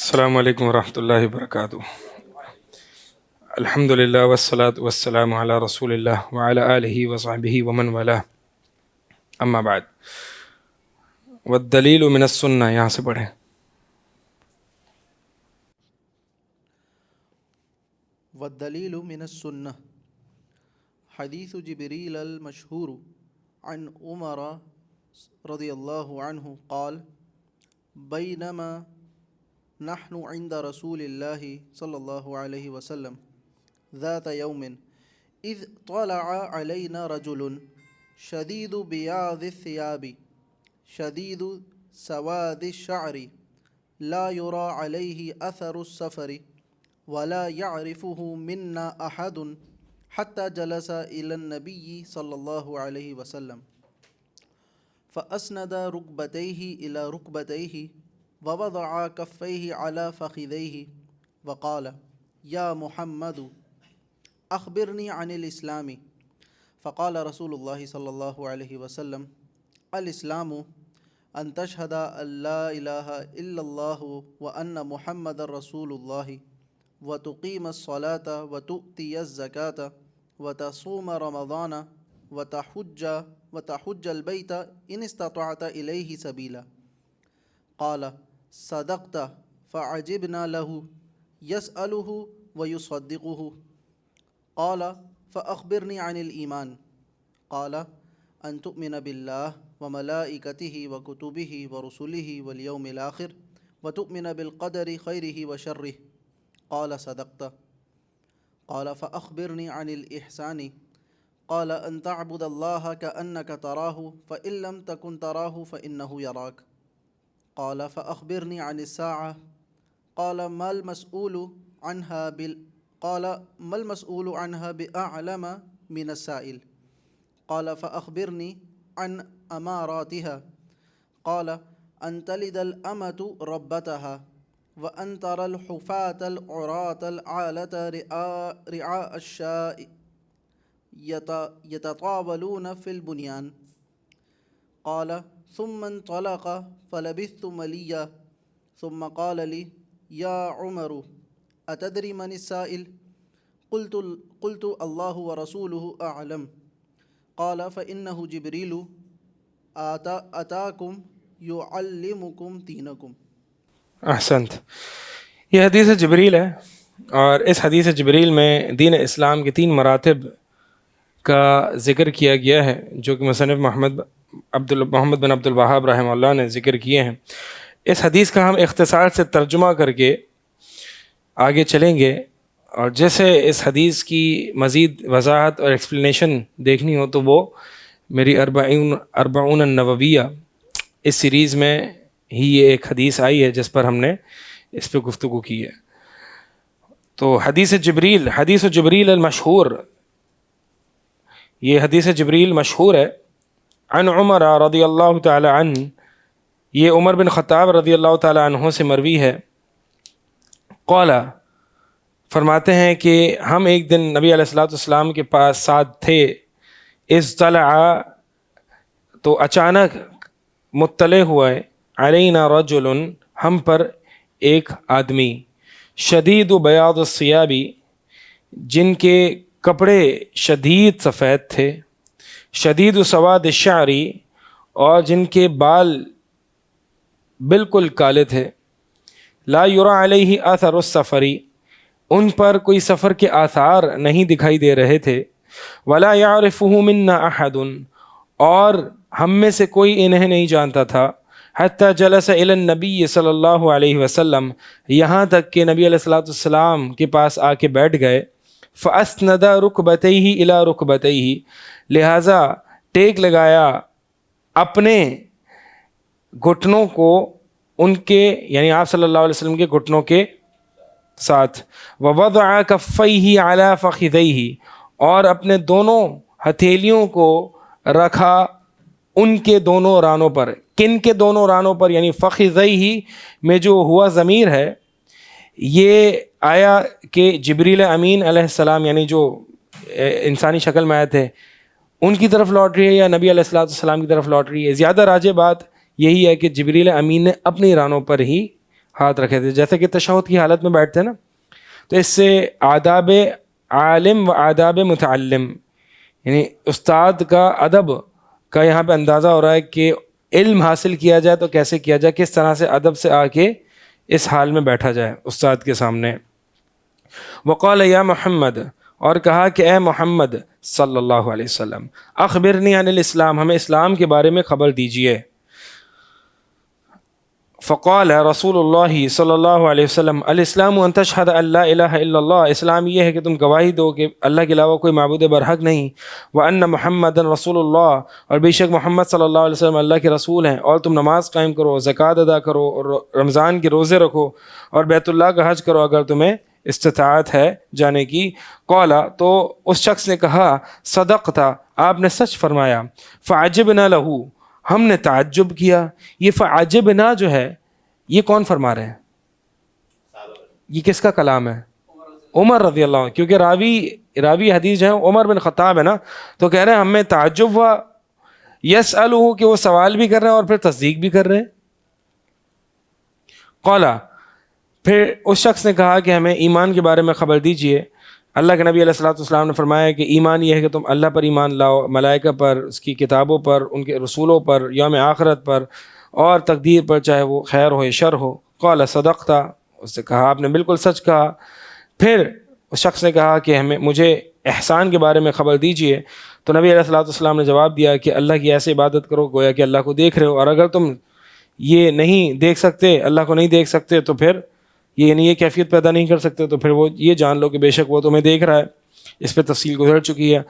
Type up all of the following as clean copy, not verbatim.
السلام علیکم ورحمۃ اللہ وبرکاتہ۔ الحمد للہ والصلاة والسلام علی رسول اللہ وعلی آلہ وصحبہ ومن والاه، اما بعد، والدلیل من السنہ، یہاں سے پڑھیں۔ والدلیل من السنة حدیث جبریل المشہور عن عمر رضی اللہ عنہ قال بینما نحن عند رسول اللہ صلی اللہ علیہ وسلم ذات یوم اذ طلع علینا رجل شدید بیاض الثیاب شدید سواد الشعر لا یرى علیہ اثر السفر ولا يعرفه منا أحد حتى جلس إلى النبي صلى الله عليه وسلم فأسند ركبتيه إلى ركبتيه ووضع كفيه على فخذيه وقال يا محمد أخبرني عن الإسلام. فقال رسول الله صلى الله عليه وسلم الإسلام أن تشهد أن لا إله إلا الله وأن محمد رسول الله وتقيم الصلاة وتؤتي الزكاة وتصوم رمضان وتحج البيت إن استطعت إليه سبيلا. قال صدقت. فعجبنا له يسأله ويصدقه. قال فأخبرني عن الإيمان. قال أن تؤمن بالله وملائكته وكتبه ورسله واليوم الآخر وتؤمن بالقدر خيره وشره. قال صدقت. قال فأخبرني عن الإحسان. قال أن تعبد الله كأنك تراه فإن لم تكن تراه فإنه يراك. قال فأخبرني عن الساعة. قال ما المسؤول عنها بأعلم من السائل. قال فأخبرني عن أماراتها. قال أن تلد الأمة ربتها وأن ترى الحفاة العراة العالة رعاء الشاء يتطاولون في البنيان. قال ثم انطلق فلبثت مليا ثم قال لي يا عمر أتدري من السائل؟ قلت الله ورسوله أعلم. قال فإنه جبريل أتاكم يعلمكم دينكم. احسنت۔ یہ حدیث جبریل ہے، اور اس حدیث جبریل میں دین اسلام کے 3 مراتب کا ذکر کیا گیا ہے، جو کہ مصنف محمد بن عبد الوہاب رحمہ اللہ نے ذکر کیے ہیں۔ اس حدیث کا ہم اختصار سے ترجمہ کر کے آگے چلیں گے، اور جیسے اس حدیث کی مزید وضاحت اور ایکسپلینیشن دیکھنی ہو تو وہ میری اربعون النوویہ اس سیریز میں ہی یہ ایک حدیث آئی ہے جس پر ہم نے اس پہ گفتگو کی ہے۔ تو حدیث جبریل المشہور، یہ حدیث جبریل مشہور ہے۔ عن عمر رضی اللہ تعالی عنہ، یہ عمر بن خطاب رضی اللہ تعالی عنہ سے مروی ہے۔ قال، فرماتے ہیں کہ ہم ایک دن نبی علیہ الصلوۃ والسلام کے پاس ساتھ تھے۔ اذ طلع، تو اچانک مطلع ہوا ہے، علینا رجل، ہم پر ایک آدمی، شدید بیاض الثیاب، جن کے کپڑے شدید سفید تھے، شدید سواد الشعر، اور جن کے بال بالکل کالے تھے، لا یری علیہ اثر السفر، ان پر کوئی سفر کے آثار نہیں دکھائی دے رہے تھے، ولا یعرفہ منا احد، اور ہم میں سے کوئی انہیں نہیں جانتا تھا، حتی جلس الی النبی صلی اللہ علیہ وسلم، یہاں تک کہ نبی علیہ الصلوۃ والسلام کے پاس آ کے بیٹھ گئے۔ فاسند رکبتیہ الی رکبتیہ، لہٰذا ٹیک لگایا اپنے گھٹنوں کو ان کے، یعنی آپ صلی اللہ علیہ وسلم کے گھٹنوں کے ساتھ، ووضع کفیہ علی فخذیہ، اور اپنے دونوں ہتھیلیوں کو رکھا ان کے دونوں رانوں پر۔ کن کے دونوں رانوں پر؟ یعنی فخذیہ میں جو ہوا ضمیر ہے، یہ آیا کہ جبریل امین علیہ السلام، یعنی جو انسانی شکل میں آئے تھے، ان کی طرف لوٹ رہی ہے یا نبی علیہ الصلوۃ والسلام کی طرف لوٹ رہی ہے؟ زیادہ راجح بات یہی ہے کہ جبریل امین نے اپنی رانوں پر ہی ہاتھ رکھے تھے. جیسے کہ تشہد کی حالت میں بیٹھتے ہیں نا, تو اس سے آداب عالم و آداب متعلم, یعنی استاد کا ادب کا یہاں پہ اندازہ ہو رہا ہے کہ علم حاصل کیا جائے تو کیسے کیا جائے, کس طرح سے ادب سے آ کے اس حال میں بیٹھا جائے استاد کے سامنے. وقال یا محمد, اور کہا کہ اے محمد صلی اللہ علیہ وسلم, اخبرنی عن الاسلام, ہمیں اسلام کے بارے میں خبر دیجیے. فقال رسول اللہ صلی اللہ علیہ وسلم, الاسلام ان تشہد ان لا الہ الا اللہ, اسلام یہ ہے کہ تم گواہی دو کہ اللہ کے علاوہ کوئی معبود برحق نہیں, وان محمد رسول اللہ, اور بے شک محمد صلی اللہ علیہ وسلم اللہ کے رسول ہیں, اور تم نماز قائم کرو, زکوٰۃ ادا کرو, اور رمضان کے روزے رکھو, اور بیت اللہ کا حج کرو اگر تمہیں استطاعت ہے جانے کی. قالا, تو اس شخص نے کہا, صدقتا, آپ نے سچ فرمایا. فعجبنا لہو, ہم نے تعجب کیا. یہ فعجبنا جو ہے یہ کون فرما رہے ہیں؟ یہ کس کا کلام ہے؟ عمر رضی اللہ عنہ, کیونکہ راوی حدیث جو ہے عمر بن خطاب ہے نا, تو کہہ رہے ہیں ہمیں تعجب ہوا. یسألہ, کہ وہ سوال بھی کر رہے ہیں اور پھر تصدیق بھی کر رہے ہیں. قالا, پھر اس شخص نے کہا کہ ہمیں ایمان کے بارے میں خبر دیجئے. اللہ کے نبی علیہ الصلوۃ والسلام نے فرمایا کہ ایمان یہ ہے کہ تم اللہ پر ایمان لاؤ, ملائکہ پر, اس کی کتابوں پر, ان کے رسولوں پر, یوم آخرت پر, اور تقدیر پر, چاہے وہ خیر ہو یا شر ہو. قال صدقتا, اس نے کہا آپ نے بالکل سچ کہا. پھر اس شخص نے کہا کہ مجھے احسان کے بارے میں خبر دیجئے. تو نبی علیہ الصلوۃ والسلام نے جواب دیا کہ اللہ کی ایسے عبادت کرو گویا کہ اللہ کو دیکھ رہے ہو, اور اگر تم یہ نہیں دیکھ سکتے, اللہ کو نہیں دیکھ سکتے, تو پھر یہ کیفیت پیدا نہیں کر سکتے, تو پھر وہ یہ جان لو کہ بے شک وہ تمہیں دیکھ رہا ہے. اس پہ تفصیل گزر چکی ہے.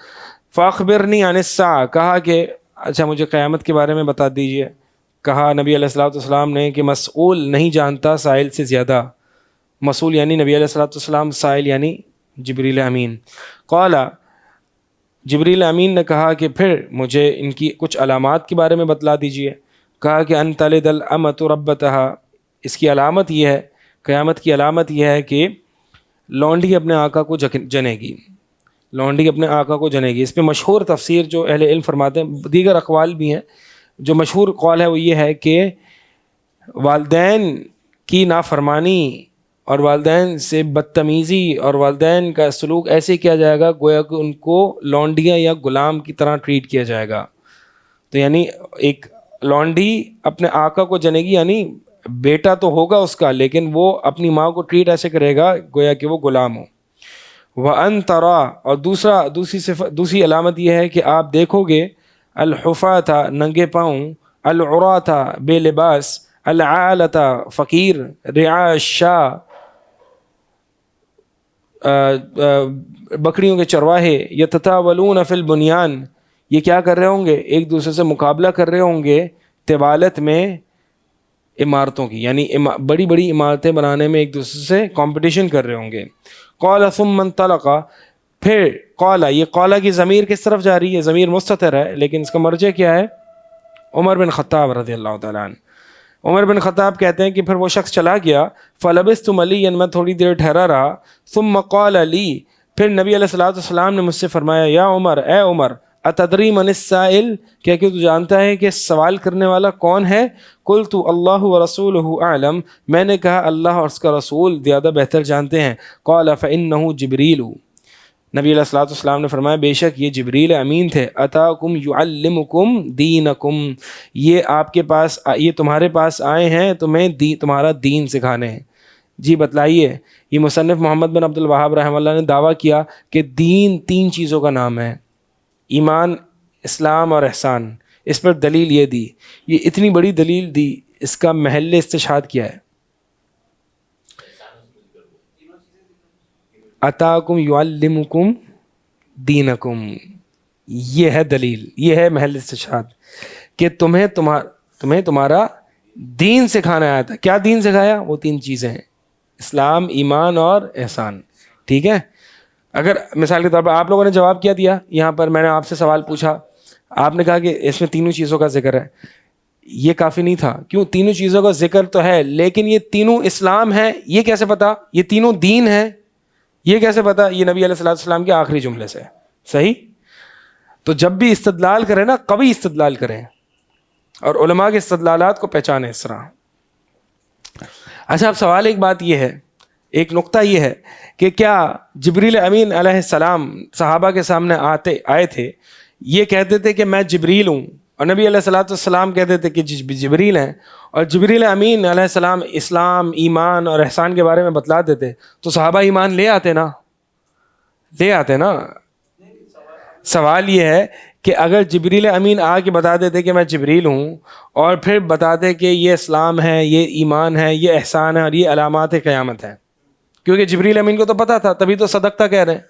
فاخبرنی عن الساعہ, کہا کہ اچھا مجھے قیامت کے بارے میں بتا دیجئے. کہا نبی علیہ الصلوۃ والسلام نے کہ مسئول نہیں جانتا سائل سے زیادہ. مسئول یعنی نبی علیہ الصلوۃ والسلام, سائل یعنی جبریل امین. قال, جبریل امین نے کہا کہ پھر مجھے ان کی کچھ علامات کے بارے میں بتلا دیجئے. کہا کہ ان تلد الامۃ ربتها, اس کی علامت یہ ہے, قیامت کی علامت یہ ہے کہ لونڈی اپنے آقا کو جنے گی. لونڈی اپنے آقا کو جنے گی. اس پہ مشہور تفسیر جو اہل علم فرماتے ہیں, دیگر اقوال بھی ہیں, جو مشہور قول ہے وہ یہ ہے کہ والدین کی نافرمانی اور والدین سے بدتمیزی اور والدین کا سلوک ایسے کیا جائے گا گویا کہ ان کو لونڈیاں یا غلام کی طرح ٹریٹ کیا جائے گا. تو یعنی ایک لونڈی اپنے آقا کو جنے گی, یعنی بیٹا تو ہوگا اس کا, لیکن وہ اپنی ماں کو ٹریٹ ایسے کرے گا گویا کہ وہ غلام ہو. وَأَن تَرَا, اور دوسری علامت یہ ہے کہ آپ دیکھو گے الحفاۃ, ننگے پاؤں, العراۃ, بے لباس, العالۃ, فقیر, رعاء الشاء, بکریوں کے چرواہے, یتطاولون فی البنیان, یہ کیا کر رہے ہوں گے, ایک دوسرے سے مقابلہ کر رہے ہوں گے طوالت میں عمارتوں کی, یعنی بڑی بڑی عمارتیں بنانے میں ایک دوسرے سے کمپٹیشن کر رہے ہوں گے. قال ثم انطلق, پھر قال, یہ قال کی ضمیر کس طرف جا رہی ہے؟ ضمیر مستتر ہے, لیکن اس کا مرجع کیا ہے؟ عمر بن خطاب رضی اللہ تعالیٰ عنہ. عمر بن خطاب کہتے ہیں کہ پھر وہ شخص چلا گیا. فلبثت ملیا, میں تھوڑی دیر ٹھہرا رہا. ثم قال لی, پھر نبی علیہ الصلوۃ والسلام نے مجھ سے فرمایا, یا عمر, اے عمر, اتدری من السائل, کیا کہ تو جانتا ہے کہ سوال کرنے والا کون ہے؟ قلت اللہ ورسولہ اعلم, میں نے کہا اللہ اور اس کا رسول زیادہ بہتر جانتے ہیں. قال فانہ جبریل, نبی علیہ الصلوۃ والسلام نے فرمایا بے شک یہ جبریل امین تھے. اتاکم یعلمکم دینکم, یہ آپ کے پاس, یہ تمہارے پاس آئے ہیں تمہیں تمہارا دین سکھانے ہیں. جی بتلائیے. یہ مصنف محمد بن عبد الوہاب رحمہ اللہ نے دعویٰ کیا کہ دین 3 چیزوں کا نام ہے, ایمان, اسلام اور احسان. اس پر دلیل یہ دی, یہ اتنی بڑی دلیل دی, اس کا محل استشہاد کیا ہے؟ اتاکم یعلمکم دینکم, یہ ہے دلیل, یہ ہے محل استشہاد کہ تمہیں تمہارا دین سکھانا آیا تھا. کیا دین سکھایا؟ وہ 3 چیزیں ہیں, اسلام, ایمان اور احسان. ٹھیک ہے. اگر مثال کے طور پر آپ لوگوں نے جواب کیا دیا, یہاں پر میں نے آپ سے سوال پوچھا, آپ نے کہا کہ اس میں 3 چیزوں کا ذکر ہے, یہ کافی نہیں تھا. کیوں؟ 3 چیزوں کا ذکر تو ہے, لیکن یہ 3 اسلام ہیں, یہ کیسے پتا؟ یہ 3 دین ہیں, یہ کیسے پتا؟ یہ نبی علیہ الصلوۃ والسلام کے آخری جملے سے. صحیح. تو جب بھی استدلال کریں نا, قوی استدلال کریں, اور علماء کے استدلالات کو پہچانیں اس طرح. اچھا اب سوال ایک بات یہ ہے، ایک نقطہ یہ ہے کہ کیا جبریل امین علیہ السلام صحابہ کے سامنے آئے تھے، یہ کہتے تھے کہ میں جبریل ہوں، اور نبی علیہ الصلوۃ والسلام کہتے تھے کہ جبریل ہیں، اور جبریل امین علیہ السلام اسلام، ایمان اور احسان کے بارے میں بتلاتے تھے، تو صحابہ ایمان لے آتے نا؟ سوال یہ ہے کہ اگر جبریل امین آ کے بتا دیتے کہ میں جبریل ہوں، اور پھر بتاتے کہ یہ اسلام ہے، یہ ایمان ہے، یہ احسان ہے، اور یہ علامات قیامت ہے، کیونکہ جبریل امین کو تو پتا تھا، تبھی تو صدقتہ کہہ رہے ہیں،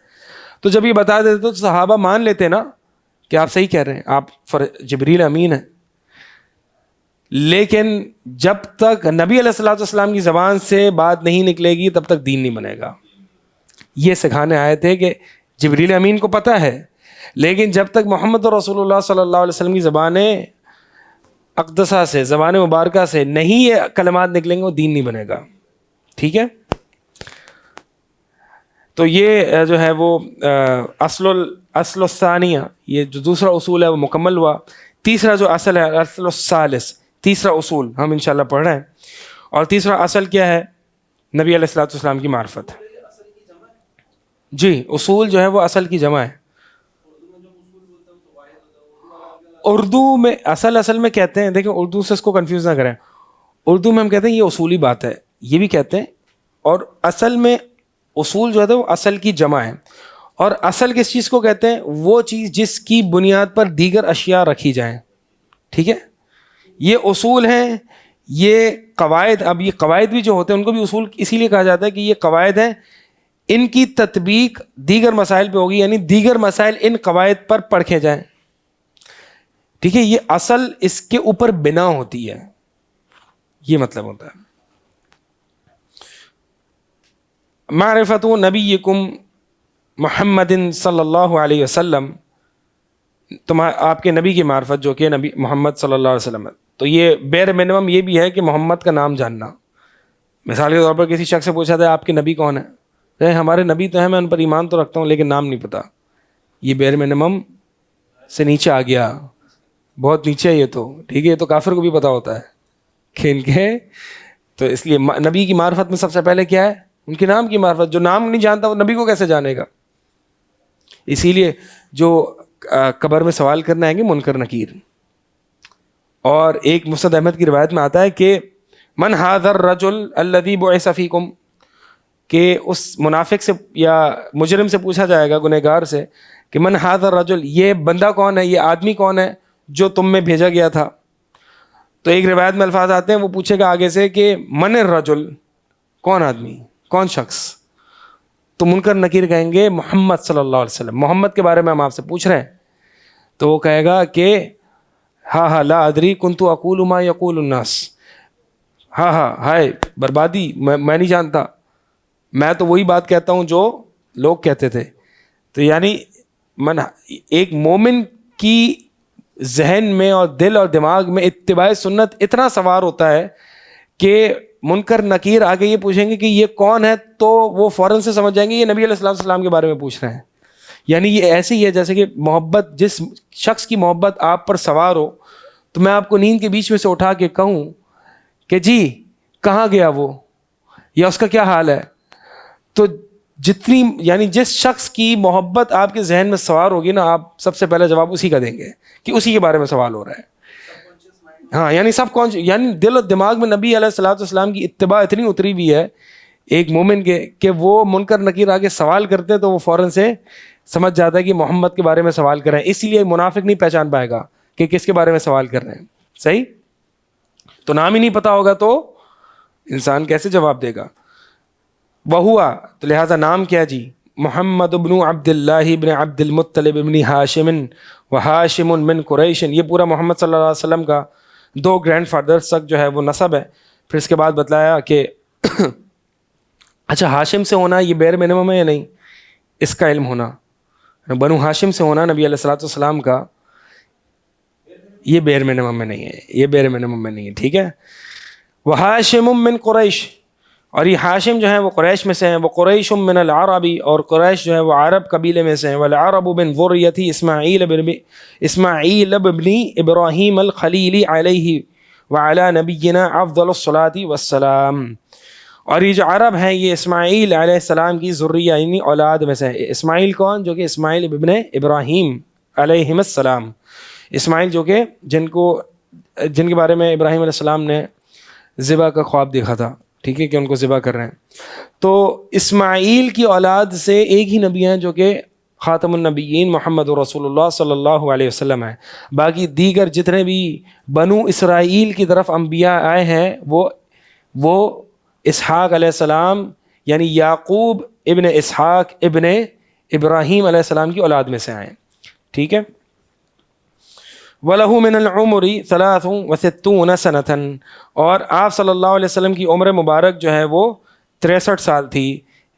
تو جب یہ بتا دیتے تو صحابہ مان لیتے نا کہ آپ صحیح کہہ رہے ہیں، آپ جبریل امین ہیں۔ لیکن جب تک نبی علیہ الصلوۃ والسلام کی زبان سے بات نہیں نکلے گی تب تک دین نہیں بنے گا۔ یہ سکھانے آئے تھے کہ جبریل امین کو پتہ ہے، لیکن جب تک محمد رسول اللہ صلی اللہ علیہ وسلم کی زبان اقدسہ سے، زبان مبارکہ سے نہیں یہ کلمات نکلیں گے، وہ دین نہیں بنے گا۔ ٹھیک ہے، تو یہ جو ہے وہ اصل الثانیہ، یہ جو دوسرا اصول ہے وہ مکمل ہوا۔ تیسرا جو اصل ہے، اصل الثالث، تیسرا اصول ہم انشاءاللہ پڑھ رہے ہیں، اور تیسرا اصل کیا ہے؟ نبی علیہ الصلوۃ والسلام کی معرفت۔ جی، اصول جو ہے وہ اصل کی جمع ہے۔ اردو میں اصل میں کہتے ہیں، دیکھیں اردو سے اس کو کنفیوز نہ کریں، اردو میں ہم کہتے ہیں یہ اصولی بات ہے، یہ بھی کہتے ہیں، اور اصل میں اصول جو ہے وہ اصل کی جمع ہے۔ اور اصل کس چیز کو کہتے ہیں؟ وہ چیز جس کی بنیاد پر دیگر اشیاء رکھی جائیں۔ ٹھیک ہے، یہ اصول ہیں، یہ قواعد۔ اب یہ قواعد بھی جو ہوتے ہیں ان کو بھی اصول اسی لیے کہا جاتا ہے کہ یہ قواعد ہیں، ان کی تطبیق دیگر مسائل پہ ہوگی، یعنی دیگر مسائل ان قواعد پر پرکھے جائیں۔ ٹھیک ہے، یہ اصل اس کے اوپر بنا ہوتی ہے، یہ مطلب ہوتا ہے۔ معرفت نبیکم محمد صلی اللہ علیہ وسلم، آپ کے نبی کی معرفت جو کہ نبی محمد صلی اللہ علیہ وسلم ہے۔ تو یہ بیر منیمم یہ بھی ہے کہ محمد کا نام جاننا۔ مثال کے طور پر کسی شخص سے پوچھا تھا آپ کے نبی کون ہے؟ ہمارے نبی تو ہیں، میں ان پر ایمان تو رکھتا ہوں لیکن نام نہیں پتا۔ یہ بیر منیمم سے نیچے آ گیا، بہت نیچے ہے یہ تو۔ ٹھیک ہے، یہ تو کافر کو بھی پتا ہوتا ہے کہ ان کے، تو اس لیے نبی کی معرفت میں سب سے پہلے کیا ہے؟ ان کے نام کی معرفت۔ جو نام نہیں جانتا وہ نبی کو کیسے جانے گا؟ اسی لیے جو قبر میں سوال کرنا ہے کہ منکر نکیر۔ اور ایک مسند احمد کی روایت میں آتا ہے کہ من ھذا الرجل الذی بعث فیکم، کہ اس منافق سے یا مجرم سے پوچھا جائے گا، گنہگار سے، کہ من ھذا الرجل، یہ بندہ کون ہے، یہ آدمی کون ہے جو تم میں بھیجا گیا تھا؟ تو ایک روایت میں الفاظ آتے ہیں، وہ پوچھے گا آگے سے کہ من الرجل، کون آدمی، کون شخص؟ تو منکر نکیر کہیں گے محمد صلی اللہ علیہ وسلم، محمد کے بارے میں ہم آپ سے پوچھ رہے ہیں۔ تو وہ کہے گا کہ ہاں لا ادری کنت اقول ما یقول الناس، ہائے بربادی، میں نہیں جانتا، میں تو وہی بات کہتا ہوں جو لوگ کہتے تھے۔ تو یعنی ایک مومن کی ذہن میں اور دل اور دماغ میں اتباع سنت اتنا سوار ہوتا ہے کہ منکر نکیر آگے یہ پوچھیں گے کہ یہ کون ہے، تو وہ فوراً سے سمجھ جائیں گے یہ نبی علیہ السلام کے بارے میں پوچھ رہے ہیں۔ یعنی یہ ایسے ہی ہے جیسے کہ محبت، جس شخص کی محبت آپ پر سوار ہو، تو میں آپ کو نیند کے بیچ میں سے اٹھا کے کہوں کہ جی کہاں گیا وہ، یا اس کا کیا حال ہے، تو جتنی یعنی جس شخص کی محبت آپ کے ذہن میں سوار ہوگی نا، آپ سب سے پہلے جواب اسی کا دیں گے کہ اسی کے بارے میں سوال ہو رہا ہے۔ ہاں، یعنی سب کون، یعنی دل و دماغ میں نبی علیہ الصلوۃ والسلام کی اتباع اتنی اتری ہوئی ہے ایک مومن کے کہ وہ منکر نکیر آگے سوال کرتے تو وہ فوراً سے سمجھ جاتا ہے کہ محمد کے بارے میں سوال کر رہے ہیں۔ اسی لیے منافق نہیں پہچان پائے گا کہ کس کے بارے میں سوال کر رہے ہیں۔ صحیح، تو نام ہی نہیں پتا ہوگا تو انسان کیسے جواب دے گا؟ وہوا، تو لہٰذا نام کیا جی؟ محمد ابن عبد اللہ ابن عبد المطلب ابن ہاشم وہاشم من قریش۔ یہ پورا محمد صلی اللہ علیہ وسلم کا 2 گرینڈ فادرز تک جو ہے وہ نسب ہے۔ پھر اس کے بعد بتلایا کہ اچھا ہاشم سے ہونا یہ بیر منیمم ہے یا نہیں، اس کا علم ہونا، بنو ہاشم سے ہونا نبی علیہ الصلوۃ والسلام کا، یہ بیر منیمم میں نہیں ہے، یہ بیر منیمم میں نہیں ہے۔ ٹھیک ہے، وہاشم من قریش، اور یہ ہاشم جو ہے وہ قریش میں سے ہیں، وہ قریش من العربی، اور قریش جو ہے وہ عرب قبیلے میں سے ہیں، والعرب من ذریۃ اسماعیل ابن ابراہیم الخلیل علیہ وعلی نبینا افضل الصلاۃ والسلام۔ اور یہ جو عرب ہیں یہ اسماعیل علیہ السلام کی ذریہ یعنی اولاد میں سے ہے. اسماعیل کون؟ جو کہ اسماعیل ابن ابراہیم علیہ السلام. اسماعیل جو کہ جن کے بارے میں ابراہیم علیہ السلام نے ذبح کا خواب دیکھا تھا, ٹھیک ہے, کہ ان کو ذبح کر رہے ہیں. تو اسماعیل کی اولاد سے ایک ہی نبی ہیں جو کہ خاتم النبیین محمد رسول اللہ صلی اللہ علیہ وسلم ہے. باقی دیگر جتنے بھی بنو اسرائیل کی طرف انبیاء آئے ہیں وہ اسحاق علیہ السلام یعنی یعقوب ابن اسحاق ابن ابراہیم علیہ السلام کی اولاد میں سے آئے, ٹھیک ہے. وَلَهُ مِنَ الْعُمُرِ 63 سَنَةً, اور آپ صلی اللہ علیہ وسلم کی عمر مبارک جو ہے وہ 63 سال تھی.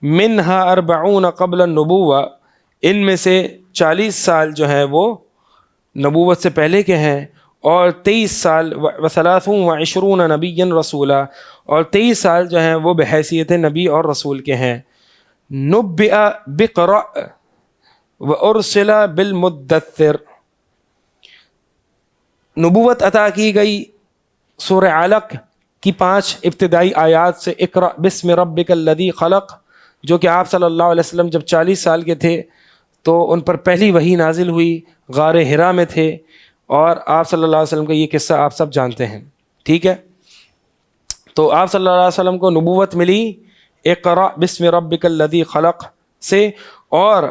مِنْهَا 40 قبل النبوة, ان میں سے 40 سال جو ہیں وہ نبوت سے پہلے کے ہیں, اور 23 سال و23 نبیا رسولا, اور 23 سال جو ہیں وہ بحیثیت نبی اور رسول کے ہیں. نبئ بقرأ وارسل بالمدثر, نبوت عطا کی گئی سورہ علق کی 5 ابتدائی آیات سے, اقرأ بسم ربک الذی خلق, جو کہ آپ صلی اللہ علیہ وسلم جب 40 سال کے تھے تو ان پر پہلی وحی نازل ہوئی, غار حرا میں تھے, اور آپ صلی اللہ علیہ وسلم کا یہ قصہ آپ سب جانتے ہیں, ٹھیک ہے. تو آپ صلی اللہ علیہ وسلم کو نبوت ملی اقرأ بسم ربک الذی خلق سے, اور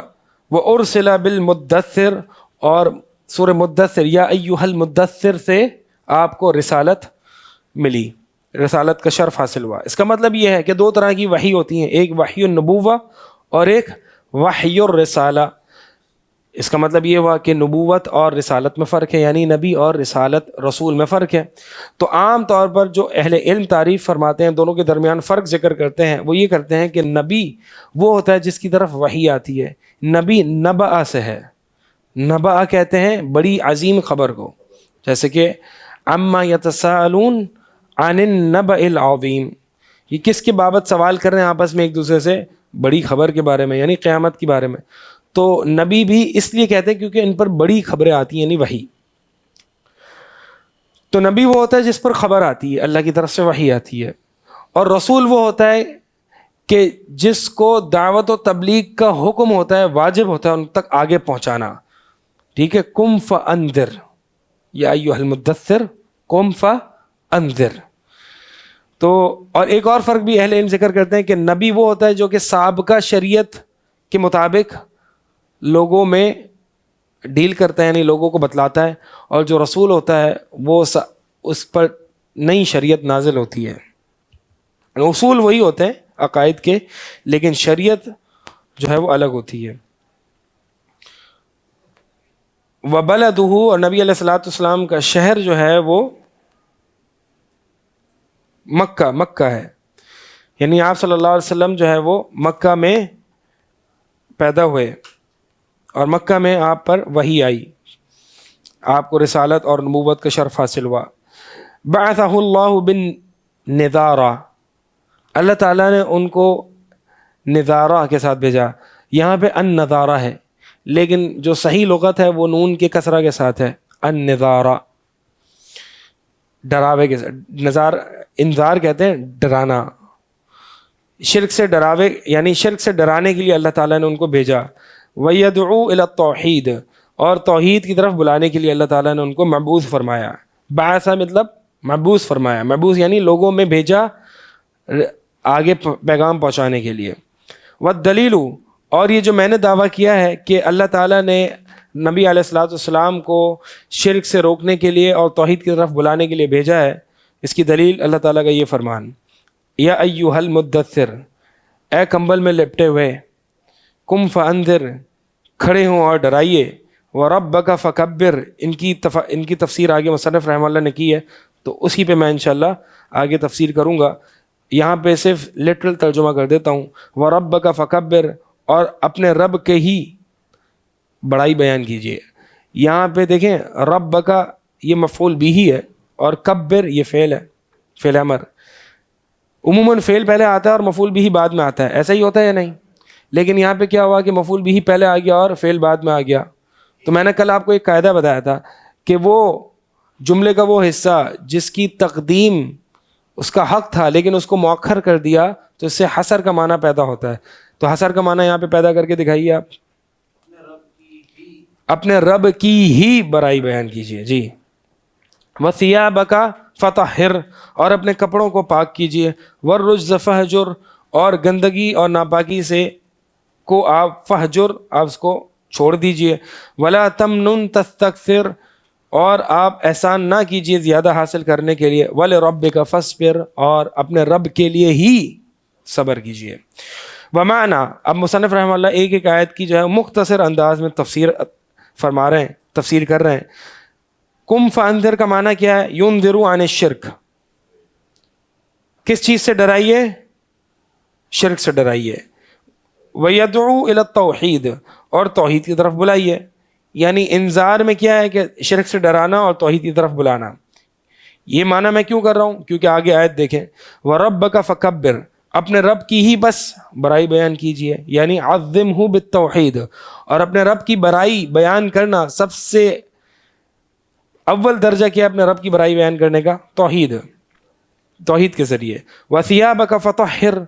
وارسل بالمدثر, اور سورہ مدثر یا ایھا المدثر سے آپ کو رسالت ملی, رسالت کا شرف حاصل ہوا. اس کا مطلب یہ ہے کہ 2 طرح کی وحی ہوتی ہیں, ایک وحی النبوہ اور ایک وحی الرسالہ. اس کا مطلب یہ ہوا کہ نبوت اور رسالت میں فرق ہے, یعنی نبی اور رسالت رسول میں فرق ہے. تو عام طور پر جو اہل علم تعریف فرماتے ہیں, دونوں کے درمیان فرق ذکر کرتے ہیں, وہ یہ کرتے ہیں کہ نبی وہ ہوتا ہے جس کی طرف وحی آتی ہے. نبی نبأ سے ہے, نبأ کہتے ہیں بڑی عظیم خبر کو, جیسے کہ عما یتساءلون عن النبأ العظیم, یہ کس کے بابت سوال کر رہے ہیں آپس میں ایک دوسرے سے؟ بڑی خبر کے بارے میں, یعنی قیامت کے بارے میں. تو نبی بھی اس لیے کہتے ہیں کیونکہ ان پر بڑی خبریں آتی ہیں, یعنی وحی. تو نبی وہ ہوتا ہے جس پر خبر آتی ہے, اللہ کی طرف سے وحی آتی ہے. اور رسول وہ ہوتا ہے کہ جس کو دعوت و تبلیغ کا حکم ہوتا ہے, واجب ہوتا ہے ان تک آگے پہنچانا, ٹھیک ہے. قم فانذر یا ایھا المدثر قم فانذر. تو اور ایک اور فرق بھی اہل علم ذکر کرتے ہیں کہ نبی وہ ہوتا ہے جو کہ سابقہ شریعت کے مطابق لوگوں میں ڈیل کرتا ہے, یعنی لوگوں کو بتلاتا ہے, اور جو رسول ہوتا ہے وہ اس پر نئی شریعت نازل ہوتی ہے. اصول وہی ہوتے ہیں عقائد کے, لیکن شریعت جو ہے وہ الگ ہوتی ہے. وبلدہ, اور نبی علیہ الصلوۃ والسلام کا شہر جو ہے وہ مکہ ہے, یعنی آپ صلی اللہ علیہ وسلم جو ہے وہ مکہ میں پیدا ہوئے, اور مکہ میں آپ پر وحی آئی, آپ کو رسالت اور نبوت کا شرف حاصل ہوا. بعثہ اللہ بالنذارہ, اللہ تعالیٰ نے ان کو نذارہ کے ساتھ بھیجا. یہاں پہ النذارہ ہے, لیکن جو صحیح لغت ہے وہ نون کے کسرہ کے ساتھ ہے, النذارہ, ڈراوے کے ساتھ. انذار کہتے ہیں ڈرانا, شرک سے ڈراوے, یعنی شرک سے ڈرانے کے لیے اللہ تعالیٰ نے ان کو بھیجا. وَيَدْعُو إِلَى التَّوْحِيدِ, اور توحید کی طرف بلانے کے لیے اللہ تعالیٰ نے ان کو مبعوث فرمایا. بعثہ مطلب مبعوث فرمایا, مبعوث یعنی لوگوں میں بھیجا آگے پیغام پہنچانے کے لیے. وَالدَّلِيلُ, اور یہ جو میں نے دعویٰ کیا ہے کہ اللہ تعالیٰ نے نبی علیہ الصلوۃ والسلام کو شرک سے روکنے کے لیے اور توحید کی طرف بلانے کے لیے بھیجا ہے, اس کی دلیل اللہ تعالیٰ کا یہ فرمان, یا ایھا المدثر, اے کمبل میں لپٹے ہوئے, قم فانذر, کھڑے ہوں اور ڈرائیے, وربک فکبر, ان کی تفسیر آگے مصنف رحمہ اللہ نے کی ہے, تو اسی پہ میں انشاءاللہ آگے تفسیر کروں گا. یہاں پہ صرف لٹرل ترجمہ کر دیتا ہوں, وربک فکبر, اور اپنے رب کے ہی بڑائی بیان کیجیے. یہاں پہ دیکھیں رب کا یہ مفعول بھی ہے, اور کبر یہ فعل ہے, فعل امر. عموماً فعل پہلے آتا ہے اور مفعول بھی بعد میں آتا ہے, ایسا ہی ہوتا ہے یا نہیں؟ لیکن یہاں پہ کیا ہوا کہ مفعول بھی پہلے آ گیا اور فعل بعد میں آ گیا. تو میں نے کل آپ کو ایک قاعدہ بتایا تھا کہ وہ جملے کا وہ حصہ جس کی تقدیم اس کا حق تھا لیکن اس کو مؤخر کر دیا تو اس سے حسر کا معنی پیدا ہوتا ہے. تو حسر کا معنی یہاں پہ پیدا کر کے دکھائیے آپ. اپنے رب کی ہی برائی بیان کیجیے. جی. وَثِيَابَكَ فَطَهِّرْ، اور اپنے کپڑوں کو پاک کیجیے. وَالرُّجْزَ فَهْجُرْ، اور گندگی اور ناپاکی سے کو آپ فہجر، آپ اس کو چھوڑ دیجیے. وَلَا تَمْنُن تَسْتَكْثِرْ، اور آپ احسان نہ کیجیے زیادہ حاصل کرنے کے لیے. وَلِرَبِّكَ فَاصْبِرْ، اور اپنے رب کے لیے ہی صبر کیجیے. ومعنی، اب مصنف رحمہ اللہ ایک ایک آیت کی جو ہے مختصر انداز میں تفسیر فرما رہے ہیں، تفسیر کر رہے ہیں. کم فانذر کا معنی کیا ہے؟ ینذروا عن الشرک، کس چیز سے ڈرائیے؟ شرک سے ڈرائیے. وَيَدْعُو إِلَى التَّوْحِيدِ، اور توحید کی طرف بلائیے. یعنی انذار میں کیا ہے کہ شرک سے ڈرانا اور توحید کی طرف بلانا. یہ معنی میں کیوں کر رہا ہوں؟ کیونکہ آگے آیت دیکھیں. وَرَبَّكَ فَكَبِّرْ، اپنے رب کی ہی بس برائی بیان کیجیے. یعنی عظمہ بالتوحید، اور اپنے رب کی برائی بیان کرنا سب سے اول درجہ کیا ہے اپنے رب کی برائی بیان کرنے کا؟ توحید، توحید کے ذریعے. وَثِيَابَكَ فَطَهِّرْ،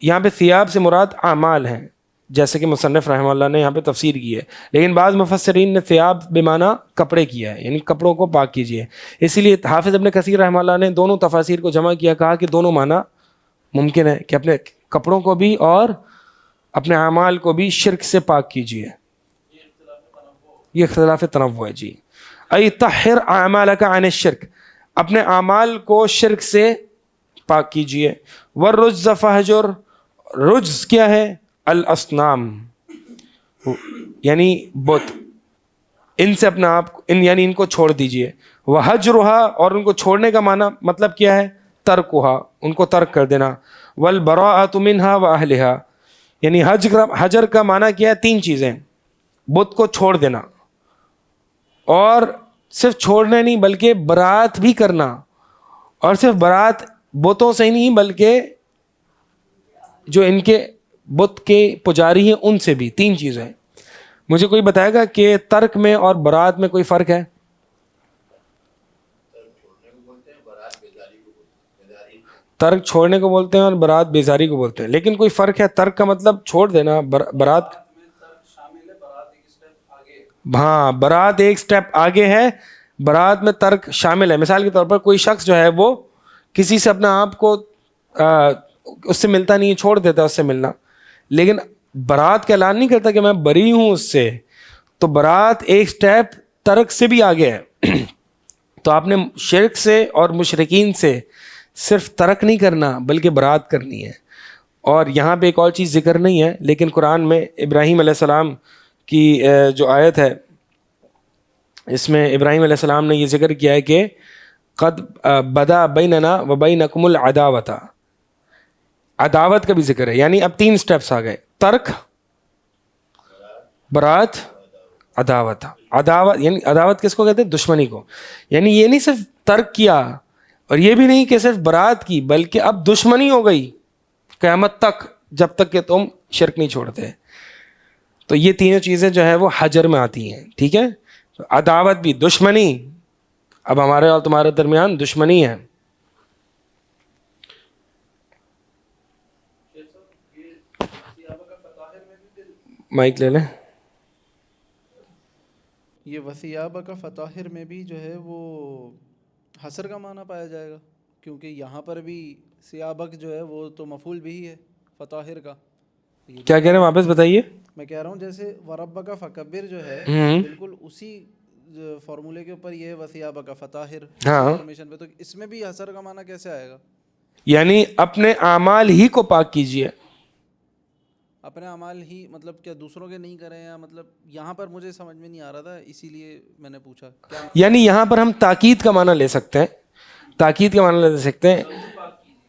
یہاں پہ ثیاب سے مراد اعمال ہیں، جیسے کہ مصنف رحمہ اللہ نے یہاں پہ تفسیر کی ہے. لیکن بعض مفسرین نے ثیاب بمعنی کپڑے کیا ہے، یعنی کپڑوں کو پاک کیجیے. اسی لیے حافظ ابن کثیر رحمہ اللہ نے دونوں تفاسیر کو جمع کیا، کہا کہ دونوں معنی ممکن ہے کہ اپنے کپڑوں کو بھی اور اپنے اعمال کو بھی شرک سے پاک کیجیے. یہ اختلاف تنوع ہے. جی. ای طہر اعمالک عن الشرک، اپنے اعمال کو شرک سے پاک کیجیے. والرجز فہجر، رجز کیا ہے؟ الاصنام، یعنی بت، ان سے اپنا آپ یعنی ان کو چھوڑ دیجیے. وحجرھا، اور ان کو چھوڑنے کا معنی مطلب کیا ہے؟ ترکھا، ان کو ترک کر دینا. والبراءۃ منھا واہلھا، یعنی حجر کا معنی کیا ہے؟ تین چیزیں: بت کو چھوڑ دینا، اور صرف چھوڑنا نہیں بلکہ برات بھی کرنا، اور صرف برات بتوں سے ہی نہیں بلکہ جو ان کے بت کے پجاری ہیں ان سے بھی. تین چیزیں. مجھے کوئی بتائے گا کہ ترک میں اور برات میں کوئی فرق ہے؟ ترک چھوڑنے کو بولتے ہیں اور برات بیزاری کو بولتے ہیں، لیکن کوئی فرق ہے؟ ترک کا مطلب چھوڑ دینا، برات، ہاں برات ایک سٹیپ آگے ہے، برات میں ترک شامل ہے. مثال کے طور پر کوئی شخص جو ہے وہ کسی سے اپنا آپ کو اس سے ملتا نہیں، چھوڑ دیتا اس سے ملنا، لیکن برات کا اعلان نہیں کرتا کہ میں بری ہوں اس سے. تو برات ایک سٹیپ ترک سے بھی آگے ہے. تو آپ نے شرک سے اور مشرکین سے صرف ترک نہیں کرنا بلکہ برات کرنی ہے. اور یہاں پہ ایک اور چیز ذکر نہیں ہے، لیکن قرآن میں ابراہیم علیہ السلام کی جو آیت ہے اس میں ابراہیم علیہ السلام نے یہ ذکر کیا ہے کہ قد بدا بیننا و بینکم العداوۃ، عداوت کا بھی ذکر ہے. یعنی اب تین سٹیپس آ گئے: ترک، برات، عداوت. عداوت یعنی عداوت کس کو کہتے ہیں؟ دشمنی کو. یعنی یہ نہیں صرف ترک کیا اور یہ بھی نہیں کہ صرف برات کی، بلکہ اب دشمنی ہو گئی قیامت تک، جب تک کہ تم شرک نہیں چھوڑتے. تو یہ تینوں چیزیں جو ہے وہ حجر میں آتی ہیں. ٹھیک ہے. عداوت بھی، دشمنی، اب ہمارے اور تمہارے درمیان دشمنی ہے. مائک لے لیں. یہ وثیابک فطاہر میں بھی جو ہے وہ حسر کا معنی پایا جائے گا، کیونکہ یہاں پر بھی سیابک جو ہے وہ تو مفعول بھی ہے فطاہر کا. کیا کہہ رہے ہیں واپس بتائیے. میں کہہ رہا ہوں جیسے وربک فکبر جو ہے بالکل اسی فارمولے کے اوپر یہ ہے وثیابک فطاہر انفارمیشن پہ. تو اس میں بھی حسر کا معنی کیسے آئے گا؟ یعنی اپنے اعمال ہی کو پاک کیجیے. اپنے اعمال ہی مطلب کیا دوسروں کے نہیں کریں؟ یا مطلب یہاں پر مجھے سمجھ میں نہیں آ رہا تھا، اسی لیے میں نے پوچھا. یعنی یہاں پر ہم تاکید کا معنی لے سکتے ہیں، تاکید کا معنی لے سکتے ہیں.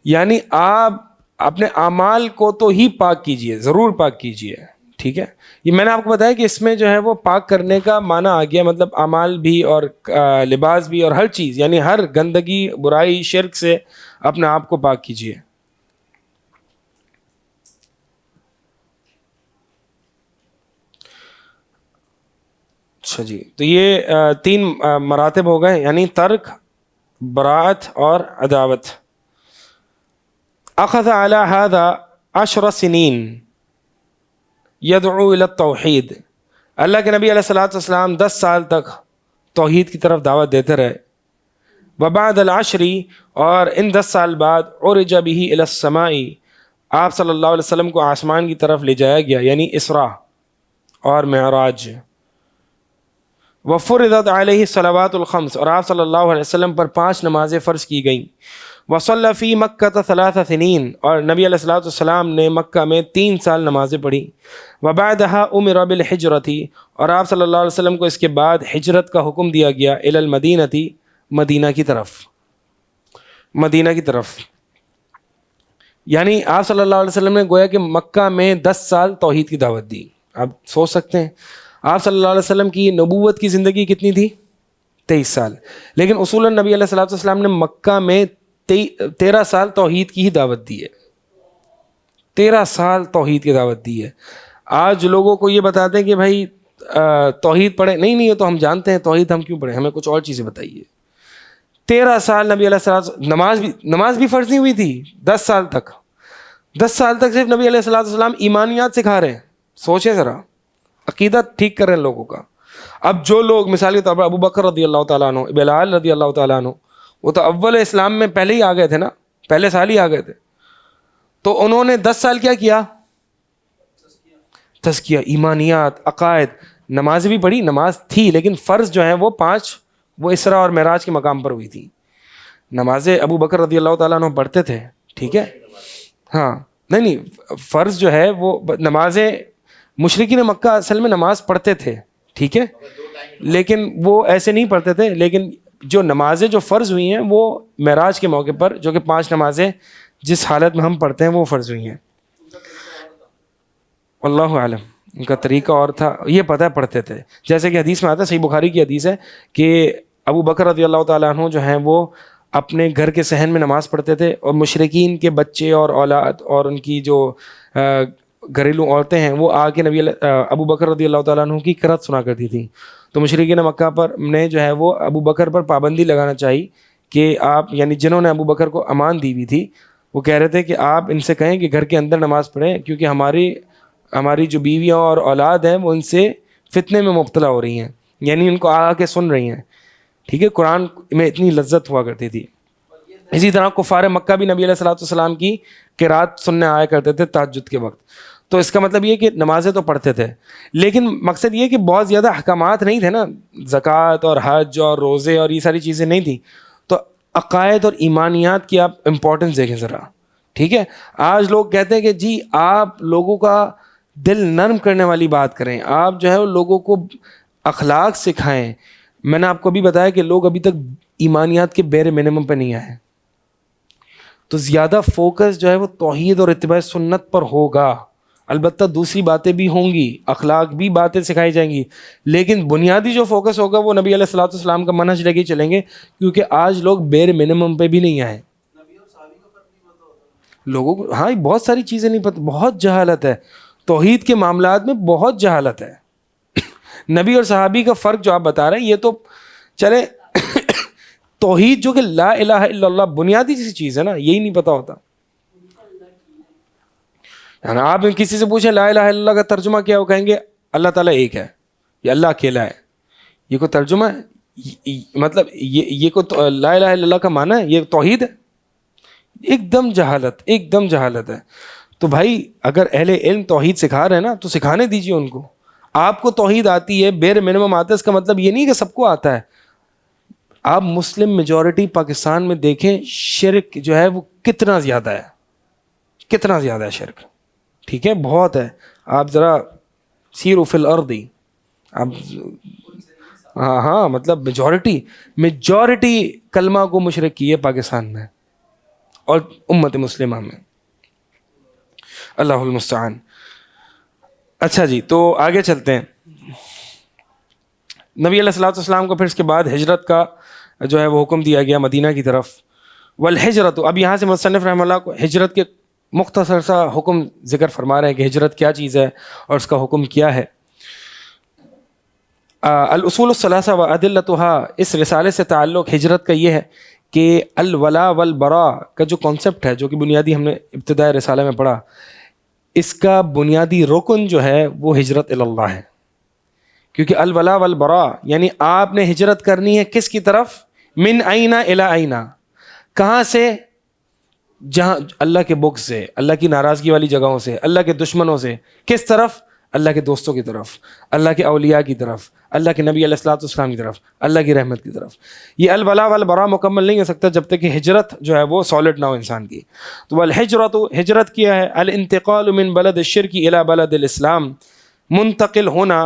یعنی آپ اپنے اعمال کو تو ہی پاک کیجیے، ضرور پاک کیجیے. ٹھیک ہے. یہ میں نے آپ کو بتایا کہ اس میں جو ہے وہ پاک کرنے کا معنی آ گیا، مطلب اعمال بھی اور لباس بھی اور ہر چیز، یعنی ہر گندگی، برائی، شرک سے اپنے آپ کو پاک کیجیے. اچھا جی. تو یہ تین مراتب ہو گئے، یعنی ترک، براءت اور عداوت. اخذ على هذا 10 سنين يدعو الى التوحید، اللہ کے نبی علیہ الصلوۃ والسلام 10 سال تک توحید کی طرف دعوت دیتے رہے. وبعد العشر، اور ان 10 سال بعد عرج به الى السماء، آپ صلی اللہ علیہ وسلم کو آسمان کی طرف لے جایا گیا، یعنی اسراء اور معراج. وفرضت علیہ الصلوات الخمس، اور آپ صلی اللہ علیہ وسلم پر 5 نمازیں فرض کی گئیں. وصلی فی مکہ 3 سنین، اور نبی علیہ الصلوۃ والسلام نے مکہ میں 3 سال نمازیں پڑھی. وبعدها امر بالحجرۃ، اور آپ صلی اللہ علیہ وسلم کو اس کے بعد ہجرت کا حکم دیا گیا، الی المدینۃ، مدینہ کی طرف، مدینہ کی طرف. یعنی آپ صلی اللہ علیہ وسلم نے گویا کہ مکہ میں 10 سال توحید کی دعوت دی. آپ سوچ سکتے ہیں آپ صلی اللہ علیہ وسلم کی نبوت کی زندگی کتنی تھی؟ 23 سال. لیکن اصولاً نبی علیہ الصلوۃ والسلام نے مکہ میں 13 سال توحید کی ہی دعوت دی ہے. 13 سال توحید کی دعوت دی ہے. آج لوگوں کو یہ بتاتے ہیں کہ بھائی توحید پڑھیں، نہیں یہ تو ہم جانتے ہیں توحید، ہم کیوں پڑھیں، ہمیں کچھ اور چیزیں بتائیے. 13 سال نبی علیہ السلام، نماز بھی فرض نہیں ہوئی تھی 10 سال تک. 10 سال تک صرف نبی علیہ الصلوۃ والسلام ایمانیات سکھا رہے ہیں. سوچیں ذرا، عقیدہ ٹھیک کر رہے ہیں لوگوں کا. اب جو لوگ مثال کے طور پر ابو بکر رضی اللہ تعالیٰ عنہ، بلال رضی اللہ تعالیٰ عنہ، وہ تو اول اسلام میں پہلے ہی آ گئے تھے نا، پہلے سال ہی آ گئے تھے. تو انہوں نے 10 سال کیا کیا؟ تزکیہ، ایمانیات، عقائد. نماز بھی پڑھی، نماز تھی لیکن فرض جو ہیں وہ 5 وہ اسراء اور معراج کے مقام پر ہوئی تھی. نمازیں ابو بکر رضی اللہ تعالیٰ عنہ پڑھتے تھے، ٹھیک ہے، ہاں نہیں فرض جو ہے وہ نمازیں، مشرکین مکہ اصل میں نماز پڑھتے تھے، ٹھیک ہے، لیکن وہ ایسے نہیں پڑھتے تھے. لیکن جو نمازیں جو فرض ہوئی ہیں وہ معراج کے موقع پر، جو کہ 5 نمازیں جس حالت میں ہم پڑھتے ہیں وہ فرض ہوئی ہیں. اللہ عالم، ان کا طریقہ اور تھا، یہ پتہ پڑھتے تھے. جیسے کہ حدیث میں آتا ہے، صحیح بخاری کی حدیث ہے کہ ابو بکر رضی اللہ تعالیٰ عنہ جو ہیں وہ اپنے گھر کے صحن میں نماز پڑھتے تھے، اور مشرکین کے بچے اور اولاد اور ان کی جو گھریلو عورتیں ہیں وہ آ کے ابو بکر رضی اللہ تعالیٰ عنہ کی قرأت سنا کرتی تھیں. تو مشرکین مکہ پر نے جو ہے وہ ابو بکر پر پابندی لگانا چاہیے کہ آپ، یعنی جنہوں نے ابو بکر کو امان دی ہوئی تھی، وہ کہہ رہے تھے کہ آپ ان سے کہیں کہ گھر کے اندر نماز پڑھیں، کیونکہ ہماری جو بیویاں اور اولاد ہیں وہ ان سے فتنے میں مبتلا ہو رہی ہیں، یعنی ان کو آ کے سن رہی ہیں. ٹھیک ہے، قرآن میں اتنی لذت ہوا کرتی تھی. اسی طرح کفار مکہ بھی نبی علیہ الصلوۃ والسلام کی قرات سننے آیا کرتے تھے تہجد کے وقت. تو اس کا مطلب یہ کہ نمازیں تو پڑھتے تھے، لیکن مقصد یہ کہ بہت زیادہ احکامات نہیں تھے نا، زکوٰۃ اور حج اور روزے اور یہ ساری چیزیں نہیں تھیں. تو عقائد اور ایمانیات کی آپ امپورٹنس دیکھیں ذرا، ٹھیک ہے. آج لوگ کہتے ہیں کہ جی آپ لوگوں کا دل نرم کرنے والی بات کریں، آپ جو ہے وہ لوگوں کو اخلاق سکھائیں. میں نے آپ کو بھی بتایا کہ لوگ ابھی تک ایمانیات کے بیر منیمم پہ نہیں آئے. تو زیادہ فوکس جو ہے وہ توحید اور اتباع سنت پر ہوگا. البتہ دوسری باتیں بھی ہوں گی، اخلاق بھی باتیں سکھائی جائیں گی، لیکن بنیادی جو فوکس ہوگا وہ نبی علیہ الصلوۃ والسلام کا منہج لے کے چلیں گے، کیونکہ آج لوگ بیر منیمم پہ بھی نہیں آئے. لوگوں کو ہاں بہت ساری چیزیں نہیں پتہ، بہت جہالت ہے توحید کے معاملات میں، بہت جہالت ہے. نبی اور صحابی کا فرق جو آپ بتا رہے ہیں یہ تو چلے توحید جو کہ لا الہ الا اللہ بنیادی سی چیز ہے نا، یہی نہیں پتہ ہوتا. یعنی آپ کسی سے پوچھیں لا الہ الا اللہ کا ترجمہ کیا، وہ کہیں گے اللہ تعالیٰ ایک ہے یا اللہ اکیلا ہے. یہ کوئی ترجمہ ہے؟ مطلب یہ کوئی لا الہ الا اللہ کا معنی ہے؟ یہ توحید ہے؟ ایک دم جہالت، ایک دم جہالت ہے. تو بھائی اگر اہل علم توحید سکھا رہے ہیں نا تو سکھانے دیجیے ان کو. آپ کو توحید آتی ہے، بیر منیمم آتا ہے، اس کا مطلب یہ نہیں کہ سب کو آتا ہے. آپ مسلم میجورٹی پاکستان میں دیکھیں، شرک جو ہے وہ کتنا زیادہ ہے، کتنا زیادہ ہے شرک، ٹھیک ہے، بہت ہے. آپ ذرا سیروا فی الارض، آپ ہاں مطلب میجورٹی کلمہ کو مشرک کی ہے پاکستان میں اور امت مسلمہ میں. اللہ المستعان. اچھا جی، تو آگے چلتے ہیں. نبی علیہ الصلوۃ والسلام کو پھر اس کے بعد ہجرت کا جو ہے وہ حکم دیا گیا مدینہ کی طرف. والہجرت، اب یہاں سے مصنف رحمہ اللہ کو ہجرت کے مختصر سا حکم ذکر فرما رہے ہیں کہ ہجرت کیا چیز ہے اور اس کا حکم کیا ہے. الاصول الثلاثہ وادلتها، اس رسالے سے تعلق ہجرت کا یہ ہے کہ الولا والبرا کا جو کانسیپٹ ہے، جو کہ بنیادی ہم نے ابتدائی رسالہ میں پڑھا، اس کا بنیادی رکن جو ہے وہ ہجرت اللہ ہے. کیونکہ الولا والبرا یعنی آپ نے ہجرت کرنی ہے کس کی طرف؟ من اینا الی اینا، کہاں سے؟ جہاں اللہ کے بغض سے، اللہ کی ناراضگی والی جگہوں سے، اللہ کے دشمنوں سے. کس طرف؟ اللہ کے دوستوں کی طرف، اللہ کے اولیاء کی طرف، اللہ کے نبی علیہ الصلوۃ والسلام کی طرف، اللہ کی رحمت کی طرف. یہ الولا والبرا مکمل نہیں ہو سکتا جب تک کہ ہجرت جو ہے وہ سالڈ نہ ہو انسان کی. تو والہجرت، ہجرت کیا ہے؟ الانتقال من بلد الشرک الی بلد الاسلام، منتقل ہونا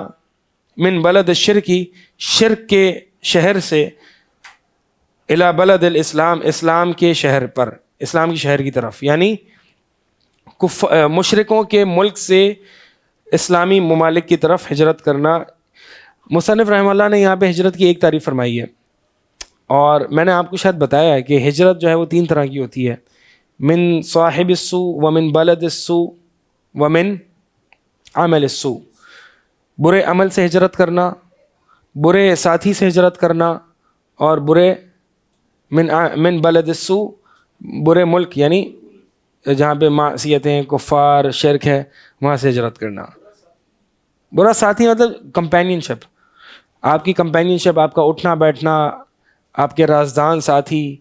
من بلد الشرکی، شرک کے شہر سے، الی بلد الاسلام، اسلام کے شہر پر، اسلام کی شہر کی طرف. یعنی مشرکوں کے ملک سے اسلامی ممالک کی طرف ہجرت کرنا. مصنف رحمہ اللہ نے یہاں پہ ہجرت کی ایک تعریف فرمائی ہے، اور میں نے آپ کو شاید بتایا ہے کہ ہجرت جو ہے وہ 3 طرح کی ہوتی ہے: من صاحب السوء ومن بلد السوء ومن عمل السوء. برے عمل سے ہجرت کرنا، برے ساتھی سے ہجرت کرنا، اور برے من بلد السوء، برے ملک یعنی جہاں پہ معصیتیں، کفار، شرک ہے، وہاں سے ہجرت کرنا. برا ساتھی مطلب کمپینین شپ، آپ کی کمپینین شپ، آپ کا اٹھنا بیٹھنا، آپ کے رازدان ساتھی،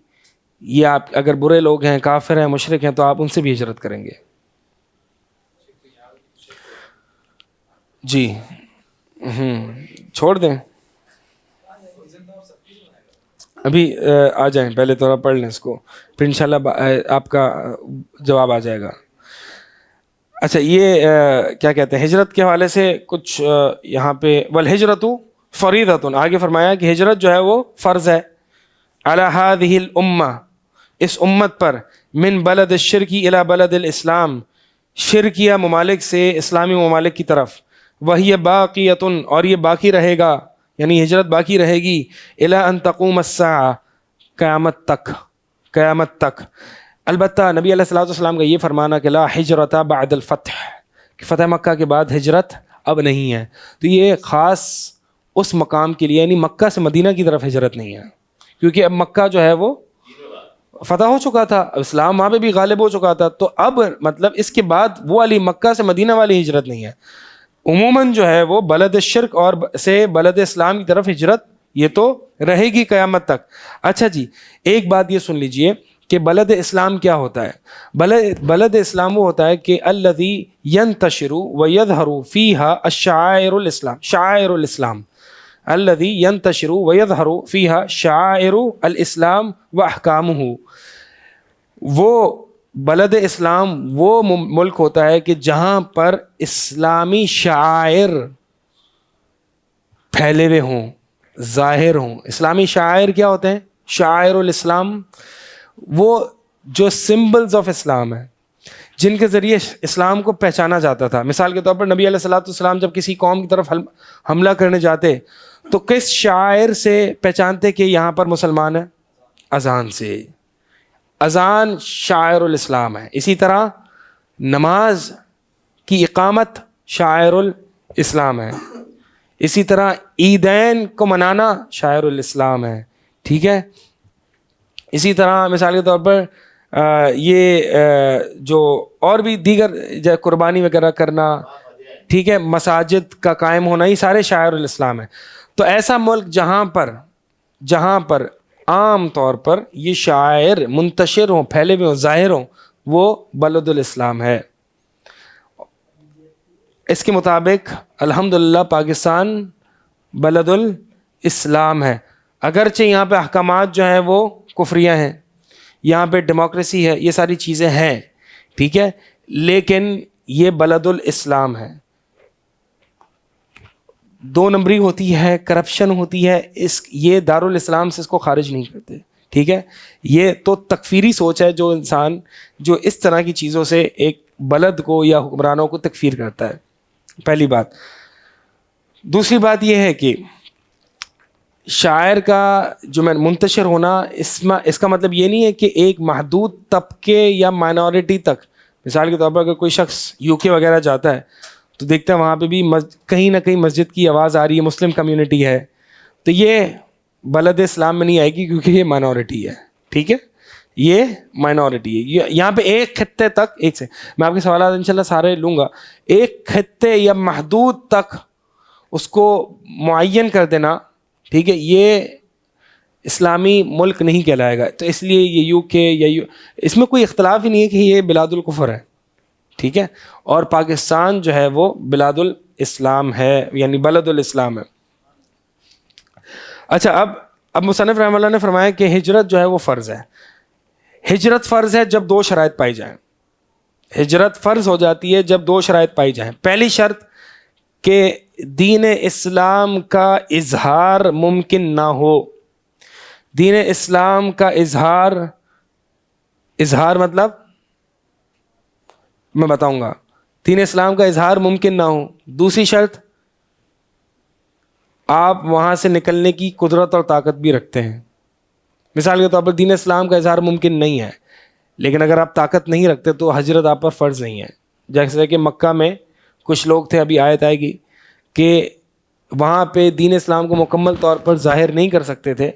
یہ آپ اگر برے لوگ ہیں، کافر ہیں، مشرک ہیں، تو آپ ان سے بھی ہجرت کریں گے. جی چھوڑ دیں، ابھی آ جائیں، پہلے تھوڑا پڑھ لیں اس کو، پھر انشاءاللہ آپ کا جواب آ جائے گا. اچھا، یہ کیا کہتے ہیں، ہجرت کے حوالے سے کچھ یہاں پہ والہجرت فریضۃ، آگے فرمایا کہ ہجرت جو ہے وہ فرض ہے. علی ہذہ الامہ، اس امت پر، من بلد الشرک الی بلد الاسلام، شرکیہ ممالک سے اسلامی ممالک کی طرف. وہی باقیۃ، اور یہ باقی رہے گا، یعنی ہجرت باقی رہے گی، الی ان تقوم الساعہ، قیامت تک، قیامت تک. البتہ نبی علیہ الصلوۃ والسلام کا یہ فرمانا کہ لا ہجرت بعد الفتح، کہ فتح مکہ کے بعد ہجرت اب نہیں ہے، تو یہ خاص اس مقام کے لیے، یعنی مکہ سے مدینہ کی طرف ہجرت نہیں ہے، کیونکہ اب مکہ جو ہے وہ فتح ہو چکا تھا، اسلام وہاں پہ بھی غالب ہو چکا تھا. تو اب مطلب اس کے بعد وہ والی مکہ سے مدینہ والی ہجرت نہیں ہے. عموماً جو ہے وہ بلد شرک اور سے بلد اسلام کی طرف ہجرت یہ تو رہے گی قیامت تک. اچھا جی، ایک بات یہ سن لیجئے کہ بلد اسلام کیا ہوتا ہے؟ بلد اسلام وہ ہوتا ہے کہ الذی ینتشر ویظہر فیہا الشعائر الاسلام، شعائر الاسلام، الذی ینتشر ویظہر فیہا شعائر الاسلام واحکامہ. وہ بلد اسلام وہ ملک ہوتا ہے کہ جہاں پر اسلامی شعائر پھیلے ہوئے ہوں، ظاہر ہوں. اسلامی شعائر کیا ہوتے ہیں؟ شعائر الاسلام وہ جو سمبلز آف اسلام ہیں، جن کے ذریعے اسلام کو پہچانا جاتا تھا. مثال کے طور پر نبی علیہ الصلوۃ والسلام جب کسی قوم کی طرف حملہ کرنے جاتے تو کس شاعر سے پہچانتے کہ یہاں پر مسلمان ہیں؟ اذان سے. اذان شاعر الاسلام ہے. اسی طرح نماز کی اقامت شاعر الاسلام ہے. اسی طرح عیدین کو منانا شاعر الاسلام ہے. ٹھیک ہے. اسی طرح مثال کے طور پر یہ جو اور بھی دیگر قربانی وغیرہ کرنا، ٹھیک ہے، مساجد کا قائم ہونا، یہ سارے شاعر الاسلام ہیں. تو ایسا ملک جہاں پر عام طور پر یہ شاعر منتشر ہوں، پھیلے ہوئے ہوں، ظاہر ہوں، وہ بلد الاسلام ہے. اس کے مطابق الحمدللہ پاکستان بلد الاسلام ہے. اگرچہ یہاں پہ احکامات جو ہیں وہ کفریہ ہیں، یہاں پہ ڈیموکریسی ہے، یہ ساری چیزیں ہیں، ٹھیک ہے، لیکن یہ بلد الاسلام ہے. 2 نمبری ہوتی ہے، کرپشن ہوتی ہے، یہ دارالاسلام سے اس کو خارج نہیں کرتے. ٹھیک ہے. یہ تو تکفیری سوچ ہے جو انسان جو اس طرح کی چیزوں سے ایک بلد کو یا حکمرانوں کو تکفیر کرتا ہے. پہلی بات. دوسری بات یہ ہے کہ شاعر کا جو منتشر ہونا، اس کا مطلب یہ نہیں ہے کہ ایک محدود طبقے یا مائنورٹی تک. مثال کے طور پر اگر کوئی شخص UK وغیرہ جاتا ہے تو دیکھتا ہے وہاں پہ بھی کہیں نہ کہیں مسجد کی آواز آ رہی ہے، مسلم کمیونٹی ہے، تو یہ بلد اسلام میں نہیں آئے گی کیونکہ یہ مائنورٹی ہے. ٹھیک ہے, یہ مائنورٹی ہے. یہاں پہ ایک خطے تک, ایک سے میں آپ کے سوالات انشاءاللہ سارے لوں گا, ایک خطے یا محدود تک اس کو معین کر دینا, ٹھیک ہے, یہ اسلامی ملک نہیں کہلائے گا. تو اس لیے یہ یو کے یا اس میں کوئی اختلاف ہی نہیں ہے کہ یہ بلاد الکفر ہے, ٹھیک ہے, اور پاکستان جو ہے وہ بلاد الاسلام ہے, یعنی بلد الاسلام ہے. اچھا, اب مصنف رحمہ اللہ نے فرمایا کہ ہجرت جو ہے وہ فرض ہے. ہجرت فرض ہے جب دو شرائط پائی جائیں. ہجرت فرض ہو جاتی ہے جب دو شرائط پائی جائیں. پہلی شرط کہ دین اسلام کا اظہار ممکن نہ ہو. دین اسلام کا اظہار مطلب میں بتاؤں گا. دین اسلام کا اظہار ممکن نہ ہو. دوسری شرط, آپ وہاں سے نکلنے کی قدرت اور طاقت بھی رکھتے ہیں. مثال کے طور پر دین اسلام کا اظہار ممکن نہیں ہے, لیکن اگر آپ طاقت نہیں رکھتے تو ہجرت آپ پر فرض نہیں ہے. جیسے کہ مکہ میں کچھ لوگ تھے, ابھی آیت آئے گی, کہ وہاں پہ دین اسلام کو مکمل طور پر ظاہر نہیں کر سکتے تھے,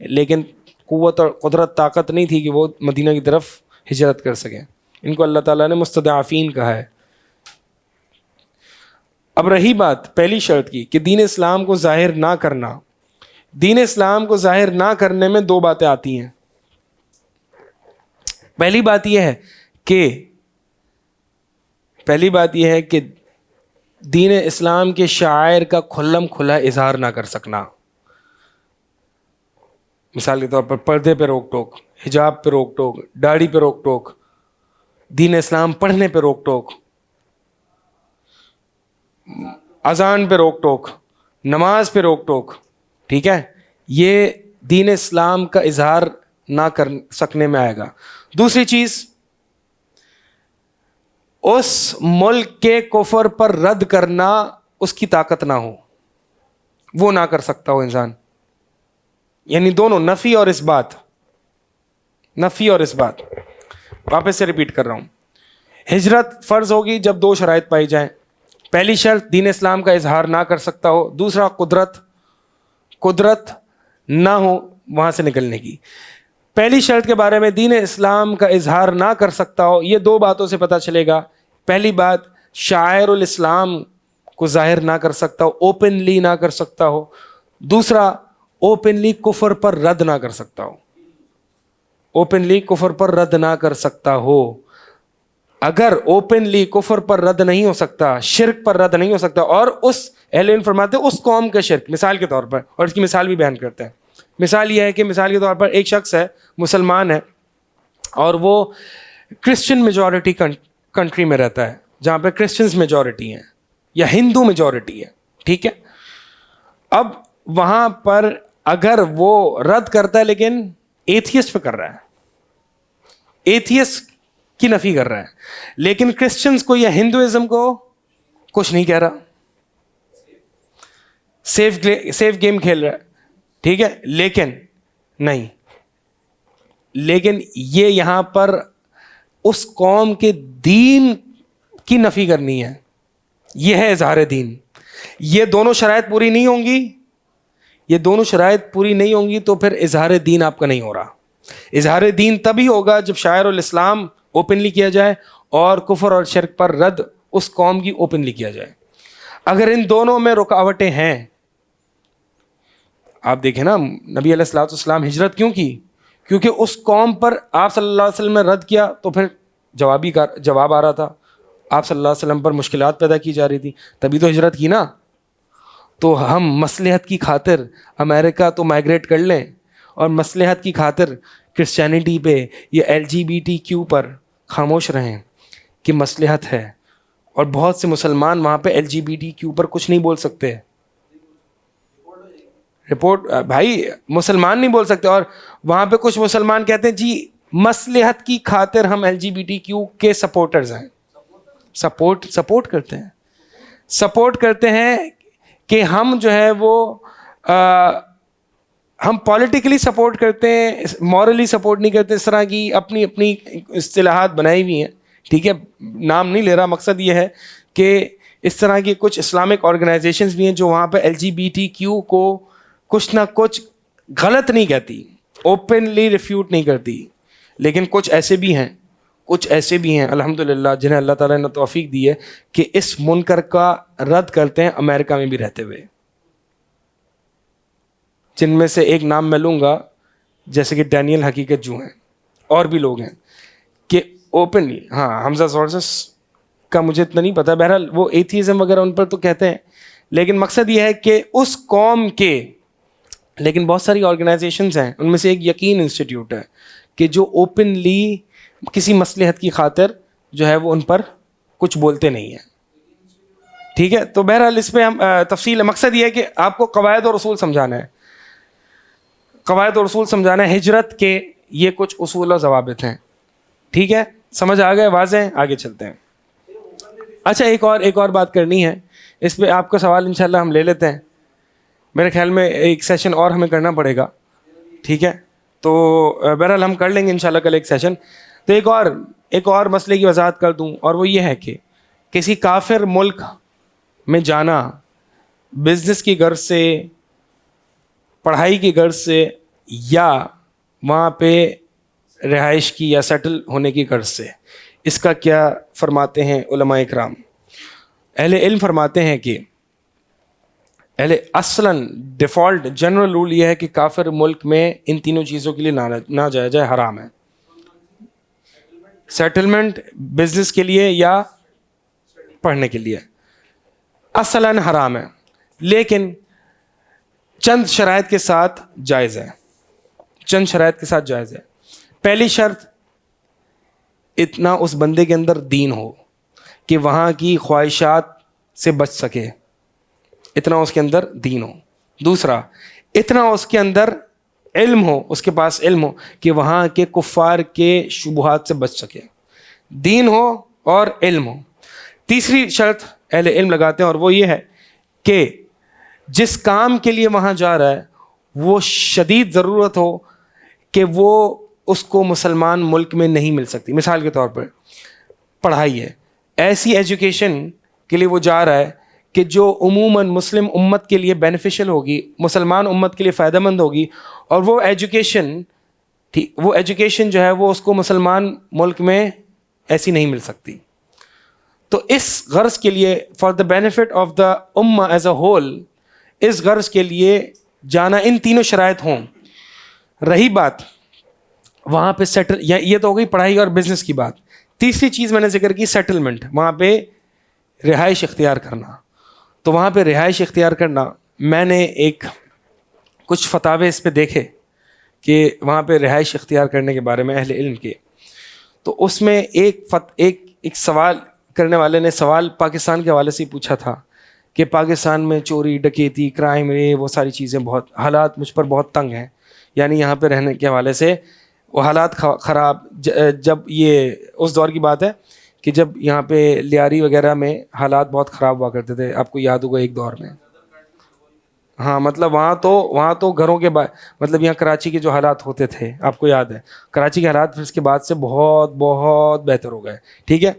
لیکن قوت اور قدرت طاقت نہیں تھی کہ وہ مدینہ کی طرف ہجرت کر سکیں. ان کو اللہ تعالیٰ نے مستضعفین کہا ہے. اب رہی بات پہلی شرط کی کہ دین اسلام کو ظاہر نہ کرنا. دین اسلام کو ظاہر نہ کرنے میں دو باتیں آتی ہیں. پہلی بات یہ ہے کہ دین اسلام کے شعائر کا کھلم کھلا اظہار نہ کر سکنا. مثال کے طور پر پردے پہ روک ٹوک, حجاب پہ روک ٹوک, داڑھی پہ روک ٹوک, دین اسلام پڑھنے پہ روک ٹوک, اذان پہ روک ٹوک, نماز پہ روک ٹوک, ٹھیک ہے, یہ دین اسلام کا اظہار نہ کر سکنے میں آئے گا. دوسری چیز, اس ملک کے کفر پر رد کرنا اس کی طاقت نہ ہو, وہ نہ کر سکتا ہو انسان. یعنی دونوں, نفی اور اس بات, نفی اور اس بات. واپس سے ریپیٹ کر رہا ہوں. ہجرت فرض ہوگی جب دو شرائط پائی جائیں. پہلی شرط دین اسلام کا اظہار نہ کر سکتا ہو. دوسرا قدرت نہ ہو وہاں سے نکلنے کی. پہلی شرط کے بارے میں دین اسلام کا اظہار نہ کر سکتا ہو, یہ دو باتوں سے پتہ چلے گا. پہلی بات, شاعر الاسلام کو ظاہر نہ کر سکتا ہو, اوپنلی نہ کر سکتا ہو. دوسرا, اوپنلی کفر پر رد نہ کر سکتا ہو. اوپنلی کفر پر رد نہ کر سکتا ہو. اگر اوپنلی کفر پر رد نہیں ہو سکتا, شرک پر رد نہیں ہو سکتا, اور اس اہل علم فرماتے ہیں اس قوم کا شرک, مثال کے طور پر, اور اس کی مثال بھی بیان کرتے ہیں. مثال یہ ہے کہ مثال کے طور پر ایک شخص ہے, مسلمان ہے, اور وہ کرسچن میجورٹی کنٹری میں رہتا ہے, جہاں پہ کرسچنز میجورٹی ہیں یا ہندو میجورٹی ہے, ٹھیک ہے. اب وہاں پر اگر وہ رد کرتا ہے لیکن ایتھیسٹ پہ کر رہا ہے, ایتھیسٹ کی نفی کر رہا ہے, لیکن کرسچنز کو یا ہندوازم کو کچھ نہیں کہہ رہا, سیف گیم کھیل رہا ہے, ٹھیک ہے, لیکن یہ یہاں پر اس قوم کے دین کی نفی کرنی ہے. یہ ہے اظہار دین. یہ دونوں شرائط پوری نہیں ہوں گی تو پھر اظہار دین آپ کا نہیں ہو رہا. اظہار دین تبھی ہوگا جب شاعر الاسلام اوپنلی کیا جائے اور کفر اور شرک پر رد اس قوم کی اوپنلی کیا جائے. اگر ان دونوں میں رکاوٹیں ہیں, آپ دیکھیں نا, نبی علیہ الصلوۃ والسلام ہجرت کیوں کی؟ کیونکہ اس قوم پر آپ صلی اللہ علیہ وسلم نے رد کیا تو پھر جواب آ رہا تھا, آپ صلی اللہ علیہ وسلم پر مشکلات پیدا کی جا رہی تھی, تبھی تو ہجرت کی نا. تو ہم مصلحت کی خاطر امریکہ تو مائگریٹ کر لیں, اور مصلحت کی خاطر کرسچینٹی پہ یا LGBTQ پر خاموش رہیں کہ مصلحت ہے, اور بہت سے مسلمان وہاں پہ LGBTQ پر کچھ نہیں بول سکتے. رپورٹ بھائی, مسلمان نہیں بول سکتے, اور وہاں پہ کچھ مسلمان کہتے ہیں جی مصلحت کی خاطر ہم LGBTQ کے سپورٹرز ہیں. سپورٹ کرتے ہیں کہ ہم جو ہے وہ ہم پولیٹیکلی سپورٹ کرتے ہیں, مورلی سپورٹ نہیں کرتے. اس طرح کی اپنی اصطلاحات بنائی ہوئی ہیں, ٹھیک ہے, نام نہیں لے رہا. مقصد یہ ہے کہ اس طرح کی کچھ اسلامک آرگنائزیشنز بھی ہیں جو وہاں پہ LGBTQ کو کچھ نہ کچھ غلط نہیں کہتی, اوپنلی ریفیوٹ نہیں کرتی، لیکن کچھ ایسے بھی ہیں الحمدللہ جنہیں اللہ تعالیٰ نے توفیق دی ہے کہ اس منکر کا رد کرتے ہیں امریکہ میں بھی رہتے ہوئے، جن میں سے ایک نام میں لوں گا جیسے کہ ڈینیل حقیقت جو ہیں، اور بھی لوگ ہیں کہ اوپنلی، ہاں حمزہ سورسز کا مجھے اتنا نہیں پتا، بہرحال وہ ایتھیزم وغیرہ ان پر تو کہتے ہیں، لیکن مقصد یہ ہے کہ اس قوم کے، لیکن بہت ساری آرگنائزیشنز ہیں، ان میں سے ایک یقین انسٹیٹیوٹ ہے کہ جو اوپنلی کسی مصلحت کی خاطر جو ہے وہ ان پر کچھ بولتے نہیں ہیں. ٹھیک ہے، تو بہرحال اس پہ ہم تفصیل، مقصد یہ ہے کہ آپ کو قواعد اور اصول سمجھانا ہے، قواعد اور اصول سمجھانا ہے ہجرت کے، یہ کچھ اصول و ضوابط ہیں. ٹھیک ہے، سمجھ آ گئے، واضح ہیں، آگے چلتے ہیں. اچھا ایک اور بات کرنی ہے، اس پہ آپ کا سوال انشاءاللہ ہم لے لیتے ہیں، میرے خیال میں ایک سیشن اور ہمیں کرنا پڑے گا. ٹھیک ہے، تو بہرحال ہم کر لیں گے انشاءاللہ کل ایک سیشن. تو ایک اور مسئلے کی وضاحت کر دوں، اور وہ یہ ہے کہ کسی کافر ملک میں جانا بزنس کی غرض سے، پڑھائی کی غرض سے، یا وہاں پہ رہائش کی یا سیٹل ہونے کی غرض سے، اس کا کیا فرماتے ہیں علماء اکرام؟ اہل علم فرماتے ہیں کہ اصلاً ڈیفالٹ جنرل رول یہ ہے کہ کافر ملک میں ان تینوں چیزوں کے لیے نہ جایا جائے، حرام ہے. سیٹلمنٹ بزنس کے لیے یا پڑھنے کے لیے اصلاً حرام ہے، لیکن چند شرائط کے ساتھ جائز ہے. پہلی شرط، اتنا اس بندے کے اندر دین ہو کہ وہاں کی خواہشات سے بچ سکے، اتنا اس کے اندر دین ہو. دوسرا، اتنا اس کے اندر علم ہو، اس کے پاس علم ہو کہ وہاں کے کفار کے شبہات سے بچ سکے. دین ہو اور علم ہو. تیسری شرط اہل علم لگاتے ہیں، اور وہ یہ ہے کہ جس کام کے لیے وہاں جا رہا ہے وہ شدید ضرورت ہو کہ وہ اس کو مسلمان ملک میں نہیں مل سکتی. مثال کے طور پر پڑھائی ہے، ایسی ایجوکیشن کے لیے وہ جا رہا ہے کہ جو عموماً مسلم امت کے لیے بینیفیشل ہوگی، مسلمان امت کے لیے فائدہ مند ہوگی، اور وہ ایجوکیشن جو ہے وہ اس کو مسلمان ملک میں ایسی نہیں مل سکتی. تو اس غرض کے لیے for the benefit of the امہ ایز اے ہول، اس غرض کے لیے جانا، ان تینوں شرائط ہوں. رہی بات وہاں پہ سیٹل، یہ تو ہو گئی پڑھائی اور بزنس کی بات. تیسری چیز میں نے ذکر کی سیٹلمنٹ، وہاں پہ رہائش اختیار کرنا. تو وہاں پہ رہائش اختیار کرنا، میں نے کچھ فتاوے اس پہ دیکھے کہ وہاں پہ رہائش اختیار کرنے کے بارے میں اہل علم کے. تو اس میں ایک سوال کرنے والے نے سوال پاکستان کے حوالے سے پوچھا تھا کہ پاکستان میں چوری ڈکیتی کرائم وہ ساری چیزیں بہت، حالات مجھ پر بہت تنگ ہیں، یعنی یہاں پہ رہنے کے حوالے سے وہ حالات خراب. جب یہ اس دور کی بات ہے کہ جب یہاں پہ لیاری وغیرہ میں حالات بہت خراب ہوا کرتے تھے، آپ کو یاد ہوگا ایک دور میں. ہاں مطلب وہاں تو گھروں کے مطلب یہاں کراچی کے جو حالات ہوتے تھے آپ کو یاد ہے، کراچی کے حالات پھر اس کے بعد سے بہت بہت بہتر ہو گئے. ٹھیک ہے،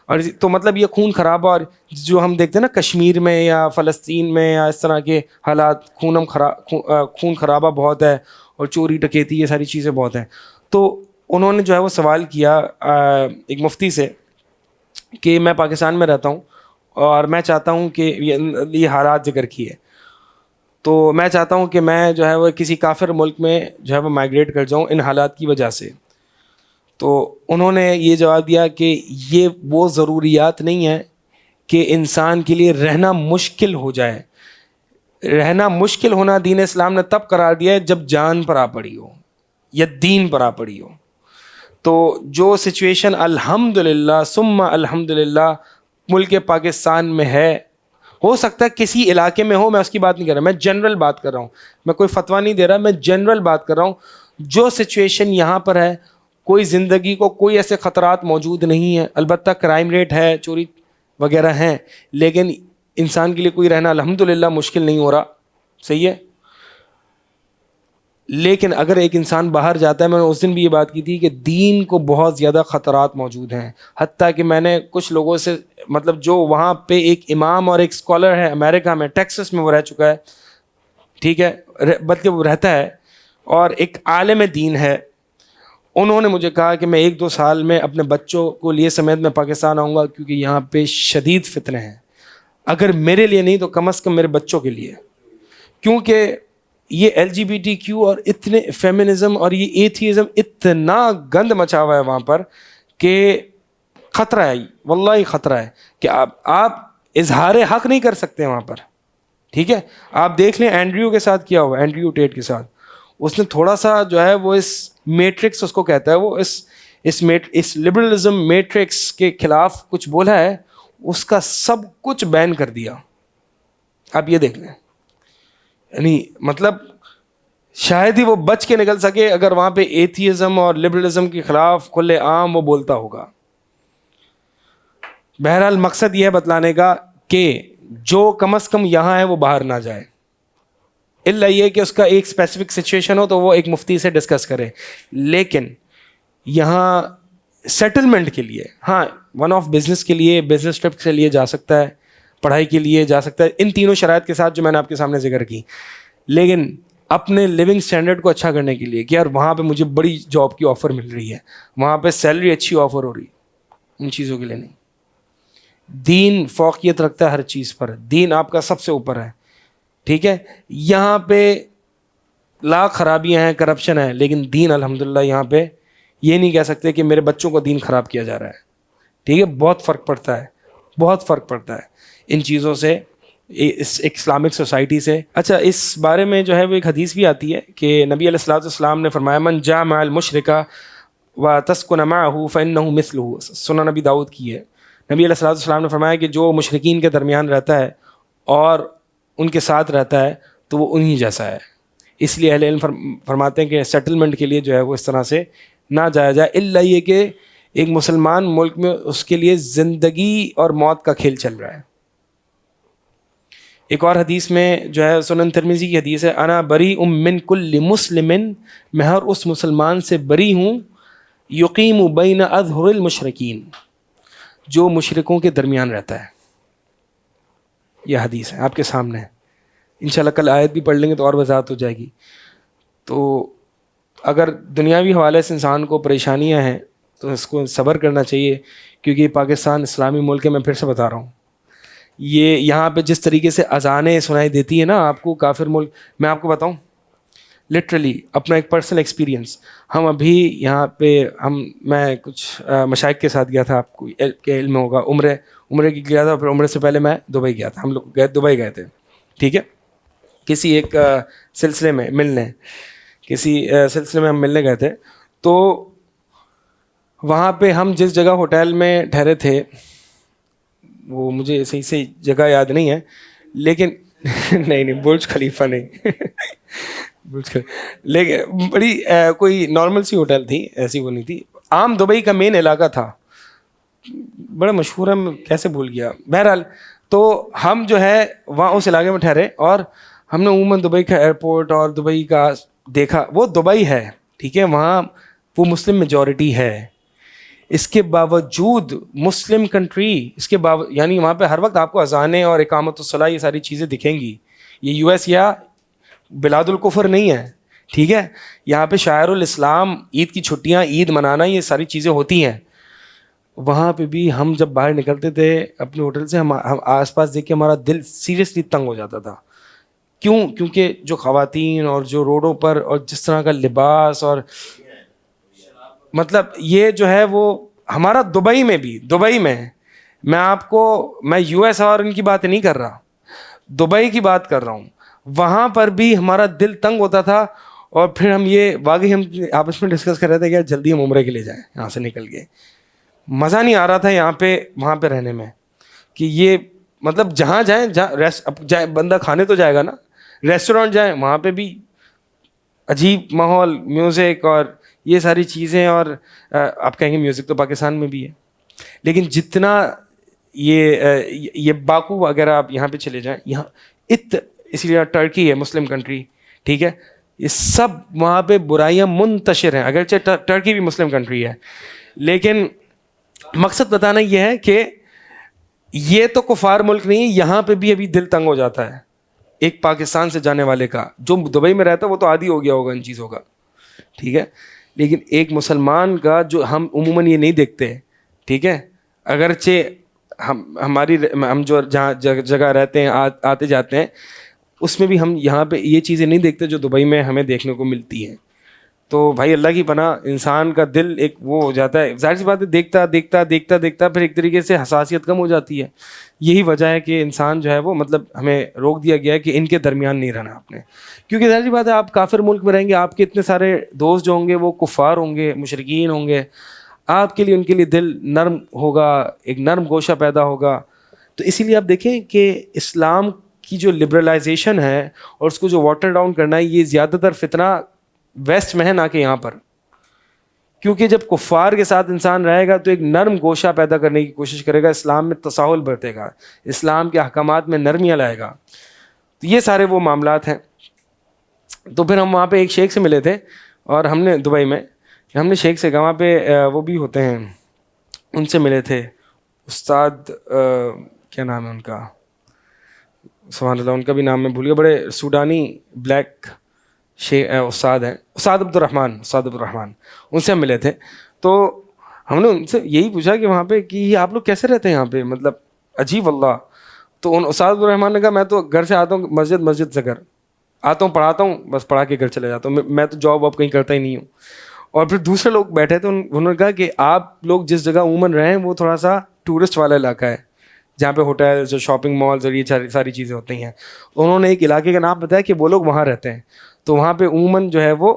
اور تو مطلب یہ خون خرابہ، اور جو ہم دیکھتے ہیں نا کشمیر میں یا فلسطین میں یا اس طرح کے حالات، خون خرابہ بہت ہے، اور چوری ڈکیتی یہ ساری چیزیں بہت ہیں. تو انہوں نے جو ہے وہ سوال کیا ایک مفتی سے کہ میں پاکستان میں رہتا ہوں اور میں چاہتا ہوں کہ یہ حالات ذکر کیے، تو میں چاہتا ہوں کہ میں جو ہے وہ کسی کافر ملک میں جو ہے وہ مائیگریٹ کر جاؤں ان حالات کی وجہ سے. تو انہوں نے یہ جواب دیا کہ یہ وہ ضروریات نہیں ہیں کہ انسان کے لیے رہنا مشکل ہو جائے. رہنا مشکل ہونا دین اسلام نے تب قرار دیا ہے جب جان پر آ پڑی ہو یا دین پر آ پڑی ہو. تو جو سچویشن الحمدللہ ثم الحمدللہ ملک پاکستان میں ہے، ہو سکتا ہے کسی علاقے میں ہو، میں اس کی بات نہیں کر رہا، میں جنرل بات کر رہا ہوں، میں کوئی فتویٰ نہیں دے رہا، میں جنرل بات کر رہا ہوں. جو سچویشن یہاں پر ہے، کوئی زندگی کو کوئی ایسے خطرات موجود نہیں ہیں، البتہ کرائم ریٹ ہے، چوری وغیرہ ہیں، لیکن انسان کے لیے کوئی رہنا الحمدللہ مشکل نہیں ہو رہا. صحیح ہے. لیکن اگر ایک انسان باہر جاتا ہے، میں نے اس دن بھی یہ بات کی تھی کہ دین کو بہت زیادہ خطرات موجود ہیں. حتیٰ کہ میں نے کچھ لوگوں سے مطلب جو وہاں پہ ایک امام اور ایک اسکالر ہے امریکہ میں ٹیکسس میں، وہ رہ چکا ہے، ٹھیک ہے، بلکہ وہ رہتا ہے، اور ایک عالم دین ہے. انہوں نے مجھے کہا کہ میں 1-2 سال میں اپنے بچوں کو لیے سمیت میں پاکستان آؤں گا, کیونکہ یہاں پہ شدید فتنے ہیں, اگر میرے لیے نہیں تو کم از کم میرے بچوں کے لیے, کیونکہ یہ LGBTQ اور اتنے فیمنزم اور یہ ایتھیزم اتنا گند مچا ہوا ہے وہاں پر کہ خطرہ ہے, واللہ خطرہ ہے کہ آپ اظہار حق نہیں کر سکتے وہاں پر. ٹھیک ہے, آپ دیکھ لیں اینڈریو کے ساتھ کیا ہوا, اینڈریو ٹیٹ کے ساتھ. اس نے تھوڑا سا جو ہے وہ اس میٹرکس اس کو کہتا ہے, وہ اس لبرلزم میٹرکس کے خلاف کچھ بولا ہے, اس کا سب کچھ بین کر دیا. آپ یہ دیکھ لیں, یعنی مطلب شاید ہی وہ بچ کے نکل سکے اگر وہاں پہ ایتھیزم اور لبرلزم کے خلاف کھلے عام وہ بولتا ہوگا. بہرحال مقصد یہ ہے بتلانے کا کہ جو کم از کم یہاں ہے وہ باہر نہ جائے, الا یہ کہ اس کا ایک اسپیسیفک سچویشن ہو تو وہ ایک مفتی سے ڈسکس کرے. لیکن یہاں سیٹلمنٹ کے لیے, ہاں ون آف بزنس کے لیے, بزنس ٹرپ کے لیے جا سکتا ہے, پڑھائی کے لیے جا سکتا ہے, ان تینوں شرائط کے ساتھ جو میں نے آپ کے سامنے ذکر کی. لیکن اپنے لیونگ اسٹینڈرڈ کو اچھا کرنے کے لیے کہ یار وہاں پہ مجھے بڑی جاب کی آفر مل رہی ہے, وہاں پہ سیلری اچھی آفر ہو رہی ہے, ان چیزوں کے لیے نہیں. دین فوقیت رکھتا ہے ہر چیز پر, دین آپ کا سب سے اوپر ہے. ٹھیک ہے, یہاں پہ لاکھ خرابیاں ہیں, کرپشن ہے, لیکن دین الحمدللہ یہاں پہ یہ نہیں کہہ سکتے کہ میرے بچوں کو دین خراب کیا جا رہا ہے. ٹھیک ہے, بہت فرق پڑتا ہے, بہت فرق پڑتا ہے ان چیزوں سے, اس اسلامک سوسائٹی سے. اچھا, اس بارے میں جو ہے وہ ایک حدیث بھی آتی ہے کہ نبی علیہ الصلوۃ والسلام نے فرمایا من جامع المشرک وتسکن معه فانه مثله. سنن نبی داؤد کی ہے. نبی علیہ الصلوۃ والسلام نے فرمایا کہ جو مشرکین کے درمیان رہتا ہے اور ان کے ساتھ رہتا ہے تو وہ انہی جیسا ہے. اس لیے اہل علم فرماتے ہیں کہ سیٹلمنٹ کے لیے جو ہے وہ اس طرح سے نہ جایا جائے, الا یہ کہ ایک مسلمان ملک میں اس کے لیے زندگی اور موت کا کھیل چل رہا ہے. ایک اور حدیث میں جو ہے سنن ترمذی کی حدیث ہے, انا بری من کل مسلم, میں ہر اس مسلمان سے بری ہوں, یقیم بین اظہر المشرکین, جو مشرکوں کے درمیان رہتا ہے. یہ حدیث ہے آپ کے سامنے ہے, انشاءاللہ کل آیت بھی پڑھ لیں گے تو اور وضاحت ہو جائے گی. تو اگر دنیاوی حوالے سے انسان کو پریشانیاں ہیں تو اس کو صبر کرنا چاہیے, کیونکہ پاکستان اسلامی ملک ہے. میں پھر سے بتا رہا ہوں, یہ یہاں پہ جس طریقے سے اذانیں سنائی دیتی ہیں نا آپ کو کافر ملک, میں آپ کو بتاؤں لٹرلی اپنا ایک پرسنل ایکسپیرینس. ہم ابھی یہاں پہ میں کچھ مشائخ کے ساتھ گیا تھا, آپ کو کے علم ہوگا, عمرے کی گیا تھا, پھر عمرے سے پہلے میں دبئی گیا تھا. ہم لوگ دبئی گئے تھے. ٹھیک ہے, کسی ایک سلسلے میں ملنے, ہم ملنے گئے تھے. تو وہاں پہ ہم جس جگہ ہوٹل میں ٹھہرے تھے, وہ مجھے صحیح سے جگہ یاد نہیں ہے, لیکن نہیں برج خلیفہ نہیں لیکن بڑی کوئی نارمل سی ہوٹل تھی, ایسی وہ نہیں تھی, عام دبئی کا مین علاقہ تھا, بڑا مشہور ہے, میں کیسے بھول گیا. بہرحال تو ہم جو ہے وہاں اس علاقے میں ٹھہرے, اور ہم نے عموماً دبئی کا ایئرپورٹ اور دبئی کا دیکھا. وہ دبئی ہے, ٹھیک ہے, وہاں وہ مسلم میجورٹی ہے, اس کے باوجود مسلم کنٹری, اس کے یعنی وہاں پہ ہر وقت آپ کو اذانیں اور اقامت الصلاۃ یہ ساری چیزیں دکھیں گی. یہ US یا بلاد الکفر نہیں ہے, ٹھیک ہے, یہاں پہ شاعر الاسلام, عید کی چھٹیاں, عید منانا, یہ ساری چیزیں ہوتی ہیں. وہاں پہ بھی ہم جب باہر نکلتے تھے اپنے ہوٹل سے, ہم آس پاس دیکھ کے ہمارا دل سیریسلی تنگ ہو جاتا تھا. کیوں؟ کیونکہ جو خواتین اور جو روڈوں پر اور جس طرح کا لباس, اور مطلب یہ جو ہے وہ ہمارا دبئی میں میں US اور ان کی بات نہیں کر رہا, دبئی کی بات کر رہا ہوں. وہاں پر بھی ہمارا دل تنگ ہوتا تھا, اور پھر ہم یہ واقعی ہم آپس میں ڈسکس کر رہے تھے کہ جلدی ہم عمرے کے لیے جائیں یہاں سے نکل کے. مزہ نہیں آ رہا تھا یہاں پہ وہاں پہ رہنے میں, کہ یہ مطلب جہاں جائیں بندہ کھانے تو جائے گا نا, ریسٹورینٹ جائیں وہاں پہ بھی عجیب ماحول, میوزک اور یہ ساری چیزیں. اور آپ کہیں گے میوزک تو پاکستان میں بھی ہے, لیکن جتنا یہ باکو وغیرہ آپ یہاں پہ چلے جائیں, یہاں اس لیے ٹرکی ہے مسلم کنٹری, ٹھیک ہے, یہ سب وہاں پہ برائیاں منتشر ہیں. اگرچہ ٹرکی بھی مسلم کنٹری ہے, لیکن مقصد بتانا یہ ہے کہ یہ تو کفار ملک نہیں, یہاں پہ بھی ابھی دل تنگ ہو جاتا ہے. ایک پاکستان سے جانے والے کا. جو دبئی میں رہتا ہے وہ تو عادی ہو گیا ہوگا ان چیزوں کا, ٹھیک ہے, لیکن ایک مسلمان کا جو ہم عموماً یہ نہیں دیکھتے, ٹھیک ہے, اگرچہ ہم جو جہاں جگہ رہتے ہیں آتے جاتے ہیں اس میں بھی ہم یہاں پہ یہ چیزیں نہیں دیکھتے جو دبئی میں ہمیں دیکھنے کو ملتی ہیں. تو بھائی اللہ کی پناہ, انسان کا دل ایک وہ ہو جاتا ہے, ظاہر سی بات ہے, دیکھتا دیکھتا دیکھتا دیکھتا پھر ایک طریقے سے حساسیت کم ہو جاتی ہے. یہی وجہ ہے کہ انسان جو ہے وہ مطلب ہمیں روک دیا گیا ہے کہ ان کے درمیان نہیں رہنا آپ نے, کیونکہ ظاہر سی بات ہے آپ کافر ملک میں رہیں گے, آپ کے اتنے سارے دوست جو ہوں گے وہ کفار ہوں گے, مشرکین ہوں گے, آپ کے لیے ان کے لیے دل نرم ہوگا, ایک نرم گوشہ پیدا ہوگا. تو اسی لیے آپ دیکھیں کہ اسلام کی جو لبرلائزیشن ہے اور اس کو جو واٹر ڈاؤن کرنا ہے, یہ زیادہ تر فتنہ ویسٹ میں ہے نہ کہ یہاں پر, کیونکہ جب کفار کے ساتھ انسان رہے گا تو ایک نرم گوشہ پیدا کرنے کی کوشش کرے گا, اسلام میں تساہل برتے گا, اسلام کے احکامات میں نرمیاں لائے گا. تو یہ سارے وہ معاملات ہیں. تو پھر ہم وہاں پہ ایک شیخ سے ملے تھے, اور ہم نے دبئی میں ہم نے شیخ سے کہا, وہاں پہ وہ بھی ہوتے ہیں, ان سے ملے تھے, استاد کیا نام ہے ان کا, سبحان اللہ ان کا بھی نام میں بھول گیا, بڑے سوڈانی بلیک استاد ہیں, استاد عبد الرحمن, ان سے ہم ملے تھے. تو ہم نے ان سے یہی پوچھا کہ وہاں پہ کہ یہ آپ لوگ کیسے رہتے ہیں یہاں پہ, مطلب عجیب اللہ. تو ان استاد عبد الرحمن نے کہا میں تو گھر سے آتا ہوں, مسجد سے گھر آتا ہوں, پڑھاتا ہوں, بس پڑھا کے گھر چلے جاتا ہوں, میں تو جاب واب کہیں کرتا ہی نہیں ہوں. اور پھر دوسرے لوگ بیٹھے تھے, انہوں نے کہا کہ آپ لوگ جس جگہ عموماً رہیں وہ تھوڑا سا ٹورسٹ والا علاقہ ہے, جہاں پہ ہوٹلز اور شاپنگ مالز اور یہ ساری چیزیں ہوتی ہیں. انہوں نے ایک علاقے کا نام بتایا کہ وہ لوگ وہاں رہتے ہیں, تو وہاں پہ عموماً جو ہے وہ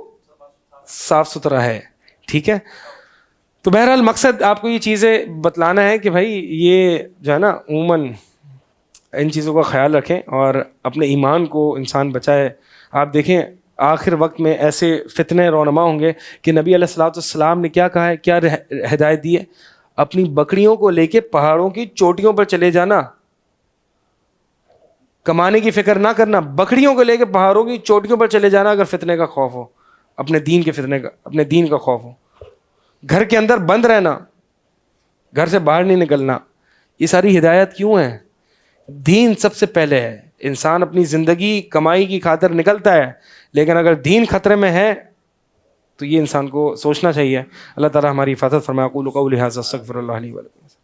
صاف ستھرا ہے, ٹھیک ہے. تو بہرحال مقصد آپ کو یہ چیزیں بتلانا ہے کہ بھائی یہ جو ہے نا عموماً ان چیزوں کا خیال رکھیں اور اپنے ایمان کو انسان بچائے. آپ دیکھیں آخر وقت میں ایسے فتنے رونما ہوں گے کہ نبی علیہ الصلوۃ والسلام نے کیا کہا ہے, کیا ہدایت دی ہے, اپنی بکریوں کو لے کے پہاڑوں کی چوٹیوں پر چلے جانا, کمانے کی فکر نہ کرنا, بکریوں کو لے کے پہاڑوں کی چوٹیوں پر چلے جانا اگر فتنے کا خوف ہو, اپنے دین کے فتنے کا, اپنے دین کا خوف ہو. گھر کے اندر بند رہنا, گھر سے باہر نہیں نکلنا, یہ ساری ہدایت کیوں ہیں؟ دین سب سے پہلے ہے. انسان اپنی زندگی کمائی کی خاطر نکلتا ہے, لیکن اگر دین خطرے میں ہے تو یہ انسان کو سوچنا چاہیے. اللہ تعالیٰ ہماری حفاظت فرمائے. اقول قولی ھذا استغفر اللہ لی ولکم.